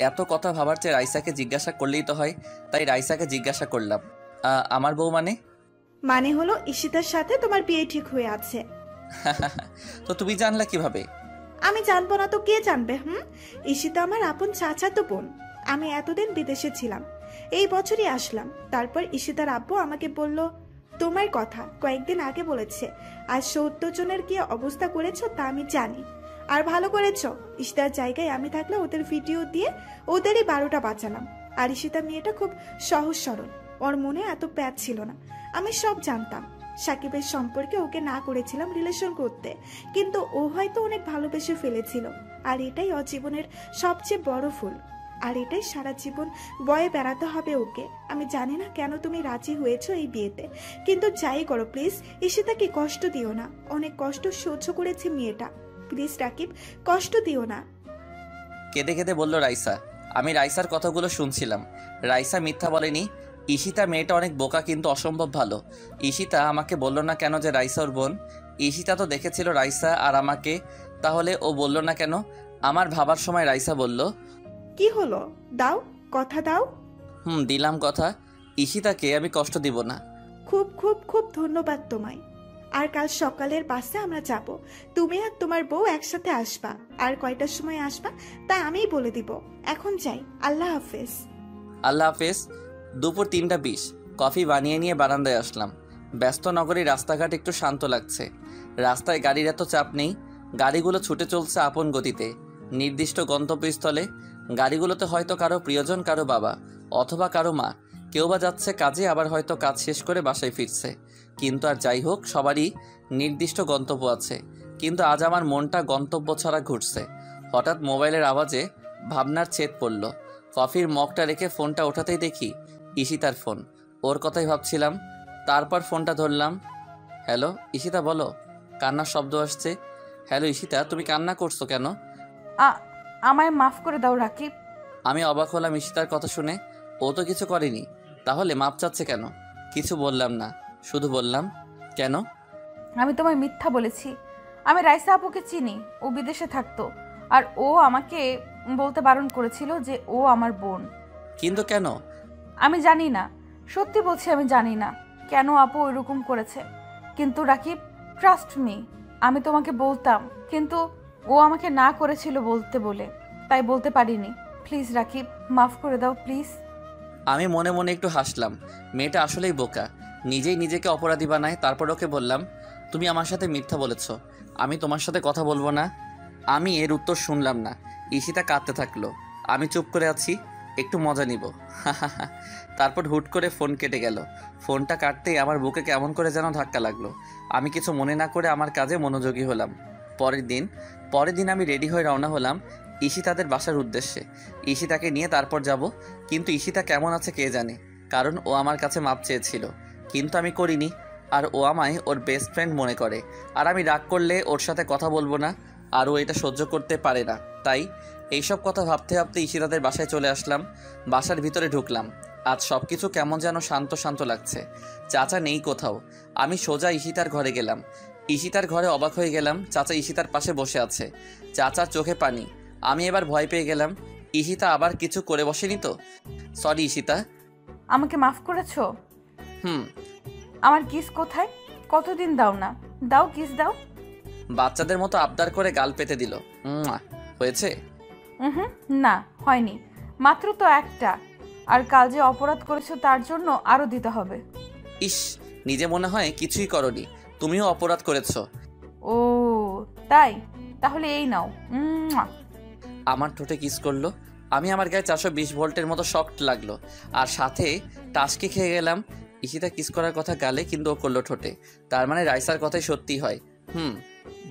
এত কথা ভাবার চেয়ে রাইসাকে জিজ্ঞাসা করলেই তো হয়, তাই রাইসাকে জিজ্ঞাসা করলাম, আমার বউ মানে? মানে হলো ঈশিতার সাথে তোমার বিয়ে ঠিক হয়ে আছে। তো তুমি জানলা কিভাবে? আমি জানবো না তো কে জানবে? ঈশিতা আমার আপন চাচাতো বোন। আমি এতদিন বিদেশে ছিলাম, এই বছরই আসলাম। তারপর ঈশিতার আব্বু আমাকে বলল তোমার কথা কয়েকদিন আগে বলেছে। আর ৭০ জনের কি অবস্থা করেছো তা আমি জানি। আর ভালো করেছো, ঈশিতার জায়গায় আমি থাকলে ওদের ভিডিও দিয়ে ওদেরই ১২টা বাঁচালাম। আর ঈশিতা মেয়েটা খুব সহজ সরল, ওর মনে এত প্যাচ ছিল না। আমি সব জানতাম। সাকিবের সম্পর্কে ওকে না করেছিলাম রিলেশন করতে, কিন্তু ও হয়তো অনেক ভালোবেসে ফেলেছিল। আর এটাই ওর জীবনের সবচেয়ে বড় ফুল, আর এটাই সারা জীবন বয়ে বেড়াতে হবে ওকে। আমি জানি না কেন তুমি রাজি হয়েছো এই বিয়েতে, কিন্তু যাই করো প্লিজ ঈশিতাকে কষ্ট দিও না। অনেক কষ্ট সহ্য করেছে মেয়েটা, প্লিজ রাকিব কষ্ট দিও না। কেঁদে কেঁদে বলল রাইসা। আমি রাইসার কথাগুলো শুনছিলাম। রাইসা মিথ্যা বলেনি। ঈশিতা মেয়েটা অনেক বোকা, কিন্তু অসম্ভব ভালো। ঈশিতা আমাকে বলল না কেন যে রাইসা ওর বোন? ঈশিতা তো দেখেছিল রাইসা আর আমাকে, তাহলে ও বলল না কেন? আমার ভাবার সময় রাইসা বলল, কি হলো, দাও কথা দাও। দিলাম কথা। ঈশিতাকে আমি কষ্ট দিব না। খুব খুব খুব ধন্যবাদ তোমায়। আর কাল সকালের বাসে আমরা যাব, তুমি আর তোমার বউ একসাথে আসবা। আর কয়টার সময় আসবা তা আমিই বলে দিব। এখন যাই, আল্লাহ হাফেজ। আল্লাহ হাফেজ। দুপুর ৩টা ২০। কফি বানিয়ে নিয়ে বারান্দায় আসলাম। ব্যস্ত নগরী, রাস্তাঘাট একটু শান্ত লাগছে। রাস্তায় গাড়ির এত চাপ নেই। গাড়িগুলো ছুটে চলছে আপন গতিতে নির্দিষ্ট গন্তব্যস্থলে। গাড়িগুলোতে হয়তো কারো প্রিয়জন, কারো বাবা অথবা কারো মা। কেউ বা যাচ্ছে কাজে, আবার হয়তো কাজ শেষ করে বাসায় ফিরছে। কিন্তু আর যাই হোক, সবারই নির্দিষ্ট গন্তব্য আছে। কিন্তু আজ আমার মনটা গন্তব্য ছাড়া ঘুরছে। হঠাৎ মোবাইলের আওয়াজে ভাবনার ছেদ পড়ল। কফির মগটা রেখে ফোনটা ওঠাতেই দেখি ঈশিতার ফোন। ওর কথাই ভাবছিলাম। তারপর ফোনটা ধরলাম। হ্যালো ঈশিতা, বলো। কান্নার শব্দ আসছে। হ্যালো ঈশিতা, তুমি কান্না করছো কেন? আমায় মাফ করে দাও রাকিব। আমি অবাক হলাম ঈশিতার কথা শুনে। ও তো কিছু করেনি, তাহলে মাপ চাচ্ছে কেন? কিছু বললাম না, শুধু বললাম, কেন? আমি তোমায় মিথ্যা বলেছি। আমি রাইসা আপুকে চিনি, ও বিদেশে থাকতো। আর ও আমাকে বলতে বারণ করেছিল যে ও আমার বোন। কিন্তু কেন? আমি জানি না, সত্যি বলছি আমি জানি না কেন আপু এরকম করেছে। কিন্তু রাকিব, ট্রাস্ট মি, আমি তোমাকে বলতাম, কিন্তু ও আমাকে না করেছিল বলতে বলে, তাই বলতে পারিনি। প্লিজ রাকিব, মাফ করে দাও প্লিজ। আমি মনে মনে একটু হাসলাম। মেয়েটা আসলেই বোকা, নিজেই নিজেকে অপরাধী বানায়। তারপর ওকে বললাম, তুমি আমার সাথে মিথ্যা বলেছ, আমি তোমার সাথে কথা বলবো না। আমি এর উত্তর শুনলাম না। ঈশিতা কাঁদতে থাকলো। আমি চুপ করে আছি, একটু মজা নিব। তারপর হুট করে ফোন কেটে গেল। ফোনটা কাটতেই আমার বুকে কেমন করে যেন ধাক্কা লাগলো। আমি কিছু মনে না করে আমার কাজে মনোযোগী হলাম। পরের দিন আমি রেডি হয়ে রওনা হলাম ঈশিতাদের বাসার উদ্দেশ্যে। ঈশিতাকে নিয়ে তারপর যাব। কিন্তু ঈশিতা কেমন আছে কে জানে, কারণ ও আমার কাছে মাপ চেয়েছিল, কিন্তু আমি করিনি। আর ও আমায় ওর বেস্ট ফ্রেন্ড মনে করে। আর আমি রাগ করলে ওর সাথে কথা বলবো না, আর ও এটা সহ্য করতে পারে না। তাই এইসব কথা ভাবতে ভাবতে ঈশিতাদের বাসায় চলে আসলাম। বাসার ভিতরে ঢুকলাম। আজ সব কিছু কেমন যেন শান্ত শান্ত লাগছে। চাচা নেই কোথাও। আমি সোজা ঈশিতার ঘরে গেলাম। ঈশিতার ঘরে অবাক হয়ে গেলাম, চাচা ঈশিতার পাশে বসে আছে। চাচার চোখে পানি। আমি এবার ভয় পেয়ে গেলাম, ঈশিতা আবার কিছু করে বসেনি তো? সরি ঈশিতা। আমাকে মাফ করেছো? হুম। আমার কিস কোথায়? কতদিন দাও না, দাও কিস দাও। বাচ্চাদের মতো আবদার করে গাল পেতে দিল। হয়েছে? না হয়নি, মাত্র তো একটা। আর কাল যে অপরাধ করেছো তার জন্য আরো দিতে হবে। ইস, নিজে মনে হয় কিছুই করনি, তুমিও অপরাধ করেছো। ও তাই, তাহলে এই নাও। আমার ঠোঁটে কিস করলো। আমি আমার গায়ে 420 ভোল্টের মতো শক্ট লাগলো, আর সাথে টাসকি খেয়ে গেলাম। ঈশিতা কিস করার কথা গালে, কিন্তু ও করলো ঠোঁটে। তার মানে রাইসার কথাই সত্যি হয়।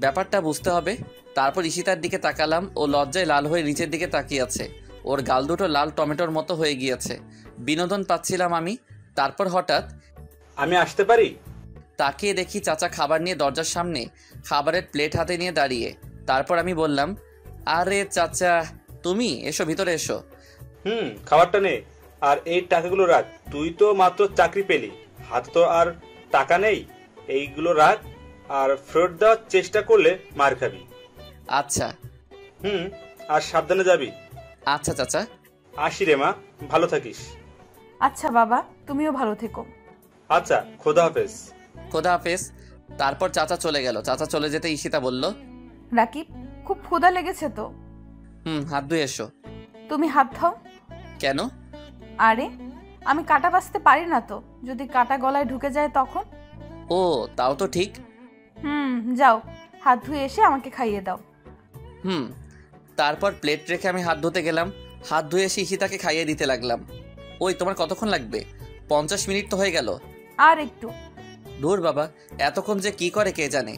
ব্যাপারটা বুঝতে হবে। তারপর ঈশিতার দিকে তাকালাম। ও লজ্জায় লাল হয়ে নিচের দিকে তাকিয়ে আছে। ওর গাল দুটো লাল টমেটোর মতো হয়ে গিয়েছে। বিনোদন পাচ্ছিলাম আমি। তারপর হঠাৎ, আমি আসতে পারি? তাকিয়ে দেখি চাচা খাবার নিয়ে দরজার সামনে খাবারের প্লেট হাতে নিয়ে দাঁড়িয়ে। তারপর আমি বললাম, আরে চাচা তুমি, এসো ভিতরে এসো। খাবারটা নে, আর এই টাকাগুলো রাখ। তুই তো মাত্র চাকরি পেলি, হাতে তো আর টাকা নেই। এইগুলো রাখ, আর ফেরত দেওয়ার চেষ্টা করলে মার খাবি। আচ্ছা। আর সাবধানে যাবি। আচ্ছা চাচা। আসি রে মা, ভালো থাকিস। আচ্ছা বাবা, তুমিও ভালো থেকো। আচ্ছা, খোদা হাফেজ। খোদা হাফেজ। তারপর চাচা চলে গেল। চাচা চলে যেতে ঈশিতা বলল, রাকিব, খুব ক্ষুধা লেগেছে তো। হাত ধুয়ে এসো। তুমি হাত খাও। কেন? আরে, আমি কাটা বাছতে পারি না তো, যদি কাটা গলায় ঢুকে যায় তখন। ও, তাও তো ঠিক। যাও, হাত ধুয়ে এসে আমাকে খাইয়ে দাও। তারপর প্লেট রেখে আমি হাত ধুতে গেলাম। হাত ধুয়ে এসে ঈশিতাকে খাইয়ে দিতে লাগলাম। ওই, তোমার কতক্ষণ লাগবে? 50 মিনিট তো হয়ে গেল। আর একটু। ধুর বাবা, এতক্ষণ যে কি করে কে জানে।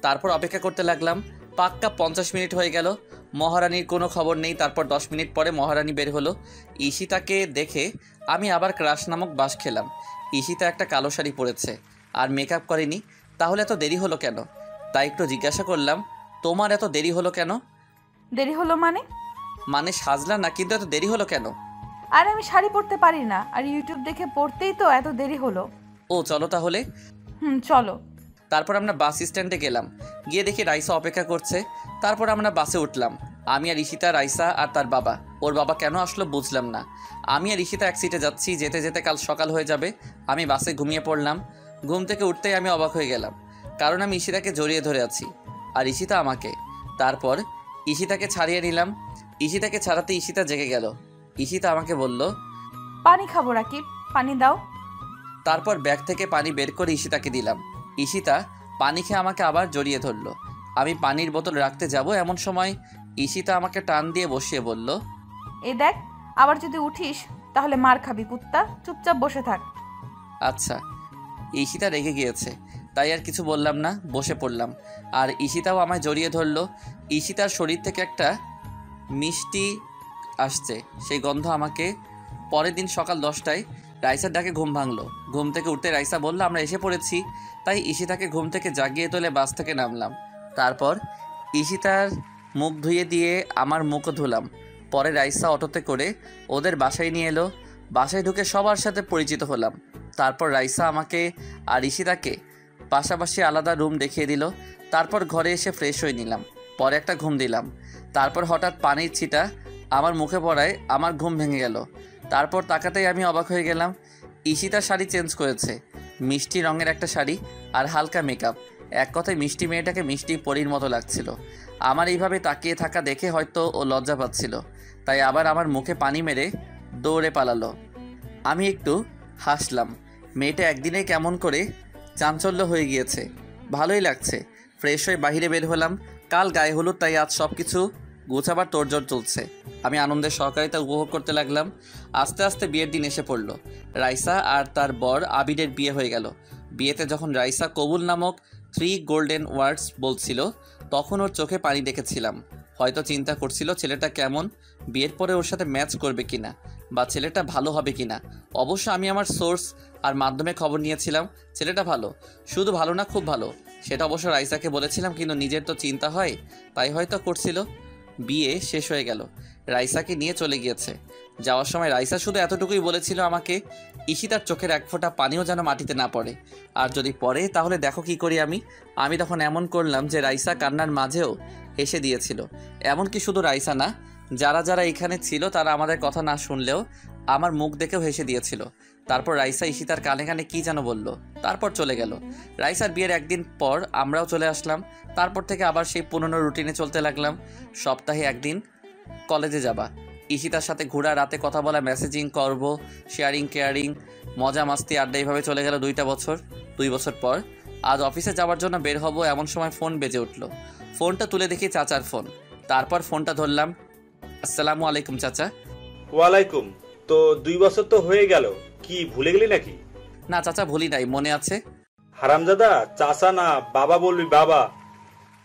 তারপর অপেক্ষা করতে লাগলাম। পাক্কা 50 মিনিট হয়ে গেল, মহারানীর কোনো খবর নেই। তারপর 10 মিনিট পরে মহারানী বের হলো। ঈশিতাকে দেখে আমি আবার ক্রাশ নামক বাস খেলাম। ঈশিতা একটা কালো শাড়ি পরেছে আর মেকআপ করেনি। তাহলে এত দেরি হলো কেন? তাই একটু জিজ্ঞাসা করলাম, তোমার এত দেরি হলো কেন? দেরি হলো মানে সাজলা না, কিন্তু এত দেরি হলো কেন? আরে আমি শাড়ি পরতে পারি না, আর ইউটিউব দেখে পড়তেই তো এত দেরি হলো। ও চলো তাহলে। চলো। তারপর আমরা বাস স্ট্যান্ডে গেলাম। গিয়ে দেখি রাইসা অপেক্ষা করছে। তারপর আমরা বাসে উঠলাম। আমি আর ঈশিতা, রাইসা আর তার বাবা। ওর বাবা কেন আসলো বুঝলাম না। আমি আর ঈশিতা এক সিটে যাচ্ছি। যেতে যেতে কাল সকাল হয়ে যাবে। আমি বাসে ঘুমিয়ে পড়লাম। ঘুম থেকে উঠতেই আমি অবাক হয়ে গেলাম, কারণ আমি ঈশিতাকে জড়িয়ে ধরে আছি আর ঈশিতা আমাকে। তারপর ঈশিতাকে ছাড়িয়ে নিলাম। ঈশিতাকে ছাড়াতে ঈশিতা জেগে গেল। ঈশিতা আমাকে বলল, পানি খাবো রাকিব, পানি দাও। তারপর ব্যাগ থেকে পানি বের করে ঈশিতাকে দিলাম। ঈশিতা পানি খেয়ে আমাকে আবার জড়িয়ে ধরলো। আমি পানির বোতল রাখতে যাব, এমন সময় ঈশিতা আমাকে টান দিয়ে বসিয়ে বলল, এই দেখ, আবার যদি উঠিস তাহলে মার খাবি কুত্তা, চুপচাপ বসে থাক। আচ্ছা। ঈশিতা রেগে গিয়েছে, তাই আর কিছু বললাম না, বসে পড়লাম। আর ঈশিতাও আমায় জড়িয়ে ধরলো। ঈশিতার শরীর থেকে একটা মিষ্টি আসছে, সেই গন্ধ আমাকে। পরের দিন সকাল 10টায় রাইসার ডাকে ঘুম ভাঙলো। ঘুম থেকে উঠতে রাইসা বলল, আমরা এসে পড়েছি। তাই ঈশিতাকে ঘুম থেকে জাগিয়ে তোলে বাস থেকে নামলাম। তারপর ঈশিতার মুখ ধুয়ে দিয়ে আমার মুখও ধুলাম। পরে রাইসা অটোতে করে ওদের বাসায় নিয়ে এলো। বাসায় ঢুকে সবার সাথে পরিচিত হলাম। তারপর রাইসা আমাকে আর ঈশিতাকে পাশাপাশি আলাদা রুম দেখিয়ে দিল। তারপর ঘরে এসে ফ্রেশ হয়ে নিলাম। পরে একটা ঘুম দিলাম। তারপর হঠাৎ পানির ছিটা আমার মুখে পড়ায় আমার ঘুম ভেঙে গেল। তারপর তাকাতেই আমি অবাক হয়ে গেলাম। ঈশিতা শাড়ি চেঞ্জ করেছে, মিষ্টি রঙের একটা শাড়ি আর হালকা মেকআপ। এক কথায় মিষ্টি মেয়েটাকে মিষ্টি পরীর মতো লাগছিল। আমার এইভাবে তাকিয়ে থাকা দেখে হয়তো ও লজ্জা পাচ্ছিল, তাই আবার আমার মুখে পানি মেরে দৌড়ে পালালো। আমি একটু হাসলাম। মেয়েটা একদিনে কেমন করে চাঞ্চল্য হয়ে গিয়েছে, ভালোই লাগছে। ফ্রেশ হয়ে বাইরে বের হলাম। কাল গায়ে হলুদ, তাই আজ সব কিছু গোছাবার তোড়জোড় চলছে। আমি আনন্দের সহকারিতা উপভোগ করতে লাগলাম। আস্তে আস্তে বিয়ের দিন এসে পড়ল। রাইসা আর তার বর আবিরের বিয়ে হয়ে গেল। বিয়েতে যখন রাইসা কবুল নামক 3 গোল্ডেন ওয়ার্ডস বলছিল, তখন ওর চোখে পানি দেখেছিলাম। হয়তো চিন্তা করছিল ছেলেটা কেমন, বিয়ের পরে ওর সাথে ম্যাচ করবে কিনা, বা ছেলেটা ভালো হবে কিনা। অবশ্য আমি আমার সোর্স আর মাধ্যমে খবর নিয়েছিলাম ছেলেটা ভালো, শুধু ভালো না খুব ভালো। সেটা অবশ্য রাইসাকে বলেছিলাম, কিন্তু নিজের তো চিন্তা হয়, তাই হয়তো করছিল। বিয়ে শেষ হয়ে গেল, রাইসাকে নিয়ে চলে গিয়েছে। যাওয়ার সময় রাইসা শুধু এতটুকুই বলেছিল আমাকে, ঈশিতার চোখের এক ফোঁটা পানিও যেন মাটিতে না পড়ে, আর যদি পড়ে তাহলে দেখো কি করি আমি তখন এমন করলাম যে রাইসা কান্নার মাঝেও হেসে দিয়েছিল। এমনকি শুধু রাইসা না, যারা যারা এখানে ছিল তারা আমাদের কথা না শুনলেও আমার মুখ দেখেও হেসে দিয়েছিল। তারপর রাইসা ঈশিতার কানে কানে কী যেন বলল, তারপর চলে গেল। রাইসার বিয়ের একদিন পর আমরাও চলে আসলাম। তারপর থেকে আবার সেই পুরনো রুটিনে চলতে লাগলাম। সপ্তাহে একদিন কলেজে যাবা, ঈশিতার সাথে ঘোরা, রাতে কথা বলা, মেসেজিং করব, শেয়ারিং কেয়ারিং, মজা মাস্তি আড্ডা, এইভাবে চলে গেল 2 বছর। 2 বছর পর আজ অফিসে যাওয়ার জন্য বের হব, এমন সময় ফোন বেজে উঠল। ফোনটা তুলে দেখি চাচার ফোন। তারপর ফোনটা ধরলাম। আসসালামু আলাইকুম চাচা। ওয়ালাইকুম। তো 2 বছর তো হয়ে গেল, কি ভুলে গেলি নাকি? না চাচা, ভুলি নাই, মনে আছে। হারামজাদা, চাচা না বাবা বলবি, বাবা।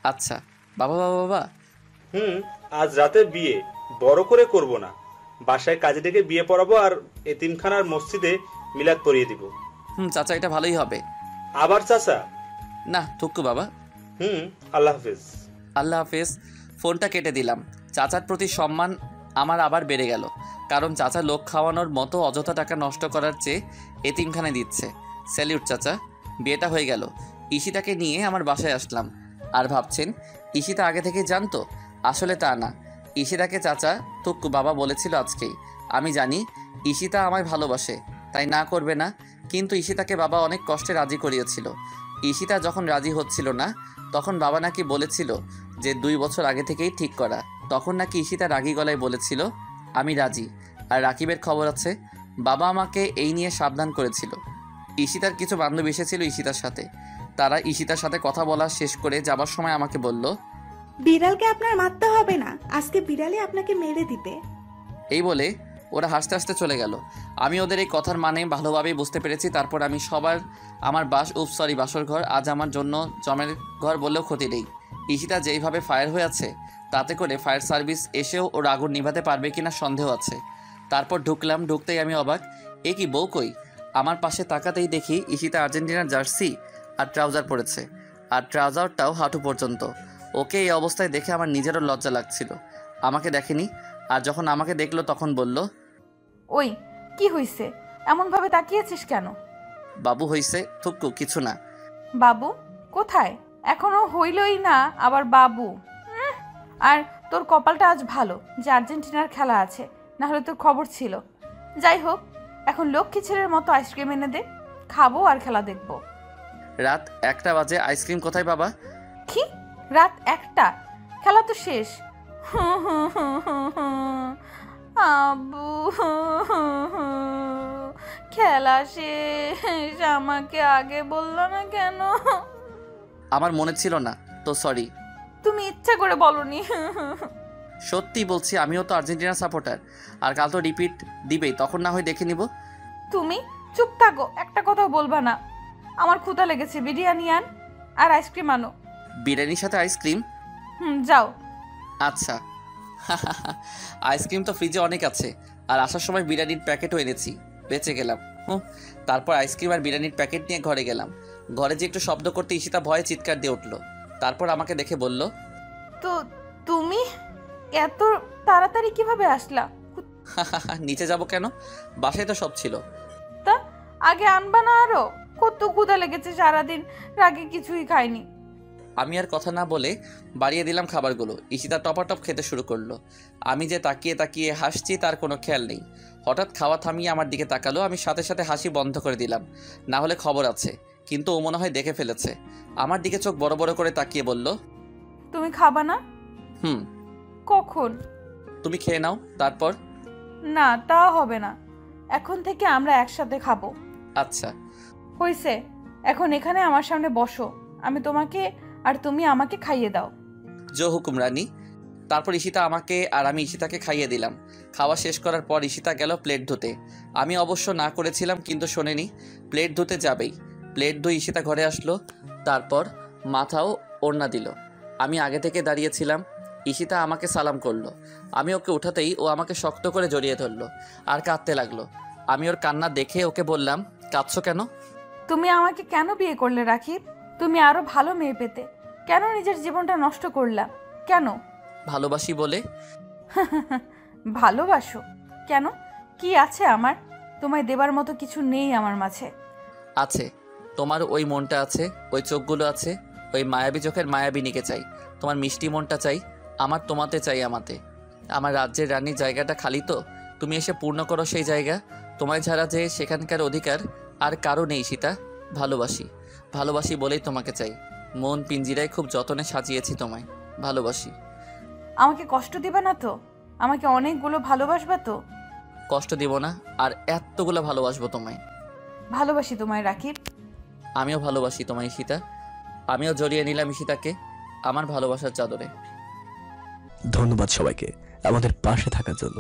আচ্ছা, বাবা বাবা বাবা। আজ রাতে বিয়ে বড় করে করব না, বাসায় কাজে ডেকে বিয়ে পড়াবো আর এতিমখানার মসজিদে মিলাদ পড়িয়ে দিব। চাচা, এটা ভালোই হবে। আবার চাচা? না থুক্কু বাবা। আল্লাহ হাফেজ। আল্লাহ হাফেজ। ফোনটা কেটে দিলাম। চাচার প্রতি সম্মান আমার আবার বেড়ে গেল, কারণ চাচা লোক খাওয়ানোর মতো অযথা টাকা নষ্ট করার চেয়ে এতিমখানে দিচ্ছে। স্যালিউট চাচা। বিয়েটা হয়ে গেল। ঈশিতাকে নিয়ে আমার বাসায় আসলাম। আর ভাবছেন ঈশিতা আগে থেকে জানতো? আসলে তা না। ঈশিতাকে চাচা তুক্কু বাবা বলেছিল আজকেই। আমি জানি ঈশিতা আমায় ভালোবাসে, তাই না করবে না, কিন্তু ঈশিতাকে বাবা অনেক কষ্টে রাজি করিয়েছিল। ঈশিতা যখন রাজি হচ্ছিল না তখন বাবা নাকি বলেছিল যে 2 বছর আগে থেকেই ঠিক করা। তখন নাকি ঈশিতা রাগী গলায় বলেছিল আমি রাজি। আর রাকিবের খবর আছে, বাবা আমাকে এই নিয়ে সাবধান করেছিল। ঈশিতার কিছু বান্ধবী এসেছিল ঈশিতার সাথে। তারা ঈশিতার সাথে কথা বলা শেষ করে যাবার সময় আমাকে বলল, বিড়ালকে আপনার মারতে হবে না, আজকে বিড়ালে আপনাকে মেরে দিবে। এই বলে ওরা হাসতে হাসতে চলে গেল। আমি ওদের এই কথার মানে ভালোভাবেই বুঝতে পেরেছি। তারপর আমি আমার বাসর ঘর আজ আমার জন্য জমের ঘর বললেও ক্ষতি নেই। ঈশিতা যেইভাবে ফায়ার হয়ে আছে তাতে করে ফায়ার সার্ভিস এসেও ওর আগুন নিভাতে পারবে কিনা সন্দেহ আছে। তারপর ঢুকলাম, ঢুকতেই আমি অবাক, এ কি বউ কই? আমার পাশে তাকাতেই দেখি ঈশিতা আর্জেন্টিনার জার্সি আর ট্রাউজার পরেছে, আর ট্রাউজারটাও হাঁটু পর্যন্ত। ওকে এই অবস্থায় দেখে আমার নিজেরও লজ্জা লাগছিল। আমাকে দেখেনি, আর যখন আমাকে দেখলো তখন বলল, ওই কি হইছে, এমনভাবে তাকিয়েছিস কেন? বাবু হইছে থুক্কু, কিছু না। বাবু কোথায়? এখনো হইলই না আবার বাবু। আর তোর কপালটা আজ ভালো যে আর্জেন্টিনার খেলা আছে, না হলে তোর খবর ছিল। যাই হোক, এখন লক্ষ্মী ছেলের মতো আইসক্রিম এনে দে, খাবো আর খেলা দেখবো। রাত 1টা বাজে, আইসক্রিম কোথায় বাবা? কি রাত 1টা? খেলা তো শেষ। আব্বু, খেলা শেষ, আমাকে আগে বললো না কেন? আমার মনে ছিল না তো, সরি। তুমি ইচ্ছা করে বলনি। সত্যি বলছি, আমিও তো আর্জেন্টিনা সাপোর্টার। আর কাল তো রিপিট দিবেই, তখন না হয় দেখে নিব। তুমি চুপ থাকো, একটা কথাও বলবা না। আমার ক্ষুধা লেগেছে, বিরিয়ানি আন আর আইসক্রিম আনো। বিরিয়ানির সাথে আইসক্রিম? যাও। আচ্ছা। আইসক্রিম তো ফ্রিজে অনেক আছে, আর আসার সময় বিরিয়ানির প্যাকেটও এনেছি, বেঁচে গেলাম। তারপর আইসক্রিম আর বিরিয়ানির প্যাকেট নিয়ে ঘরে গেলাম। ঘরে যে একটু শব্দ করতে ঈশিতা ভয়ে চিৎকার দিয়ে উঠলো। তারপর আমাকে দেখে বলল, তো তুমি এত তাড়াতাড়ি কিভাবে আসলা? নিচে যাব কেন? বাসায় তো সব ছিল। তা আগে আনবা না? আরো কত ক্ষুধা লেগেছে, সারাদিন রাগে কিছুই খাইনি। আমি আর কথা না বলে বাড়িয়ে দিলাম খাবারগুলো। ঈশিতা টপাটপ খেতে শুরু করলো। আমি যে তাকিয়ে তাকিয়ে হাসছি তার কোনো খেয়াল নেই। হঠাৎ খাওয়া থামিয়ে আমার দিকে তাকালো। আমি সাথে সাথে হাসি বন্ধ করে দিলাম, না হলে খবর আছে। কিন্তু ও মনে হয় দেখে ফেলেছে। আমার দিকে চোখ বড় বড় করে তাকিয়ে বলল, তুমি খাবা না? কখন? তুমি খেয়ে নাও তারপর। না, তা হবে না, এখন থেকে আমরা একসাথে খাবো। আচ্ছা হইছে, এখন এখানে আমার সামনে বসো, আমি তোমাকে আর তুমি আমাকে খাইয়ে দাও। জো হুকুম রানী। তারপর ঈশিতা আমাকে আর আমি ঈশিতাকে খাইয়ে দিলাম। খাওয়া শেষ করার পর ঈশিতা গেল প্লেট ধুতে। আমি অবশ্য না করেছিলাম, কিন্তু শোনেনি, প্লেট ধুতে যাবেই। প্লেট ধুয়ে ঈশিতা ঘরে আসলো, তারপর মাথাও ওড়না দিল। আমি আগে থেকে দাঁড়িয়েছিলাম। ঈশিতা আমাকে সালাম করলো। আমি ওকে উঠাতেই ও আমাকে শক্ত করে জড়িয়ে ধরলো আর কাঁদতে লাগলো। আমি ওর কান্না দেখে ওকে বললাম, কাঁদছো কেন? তুমি আমাকে কেন বিয়ে করলে রাকিব? তুমি আরো ভালো মেয়ে পেতে, কেন নিজের জীবনটা নষ্ট করলা? কেন? ভালোবাসি বলে। ভালোবাসো কেন? কি আছে আমার? তোমায় দেবার মতো কিছু নেই আমার মাঝে। আছে, তোমার ওই মনটা আছে, ওই চোখগুলো আছে, ওই মায়াবী চোখের মায়াবিনীকে চাই। তোমার মিষ্টি মনটা চাই, আমার তোমাতে চাই। আমার রাজ্যের রানীর জায়গাটা খালি তো, তুমি এসে পূর্ণ করো সেই জায়গা। তোমায় ছাড়া যে সেখানকার অধিকার আর কারো নেই সীতা। ভালোবাসি বলেই তোমাকে চাই। মন পিঞ্জিরায় খুব যতনে সাজিয়েছি তোমায়। ভালোবাসি। আমাকে কষ্ট দিবা না তো? আমাকে অনেকগুলো ভালোবাসবা তো? কষ্ট দিব না, আর এতগুলো ভালোবাসবো তোমায়। ভালোবাসি তোমায় রাকিব। আমিও ভালোবাসি তোমায় সীতা। আমিও জড়িয়ে নিলাম ঈশিতাকে আমার ভালোবাসার চাদরে। ধন্যবাদ সবাইকে আমাদের পাশে থাকার জন্য।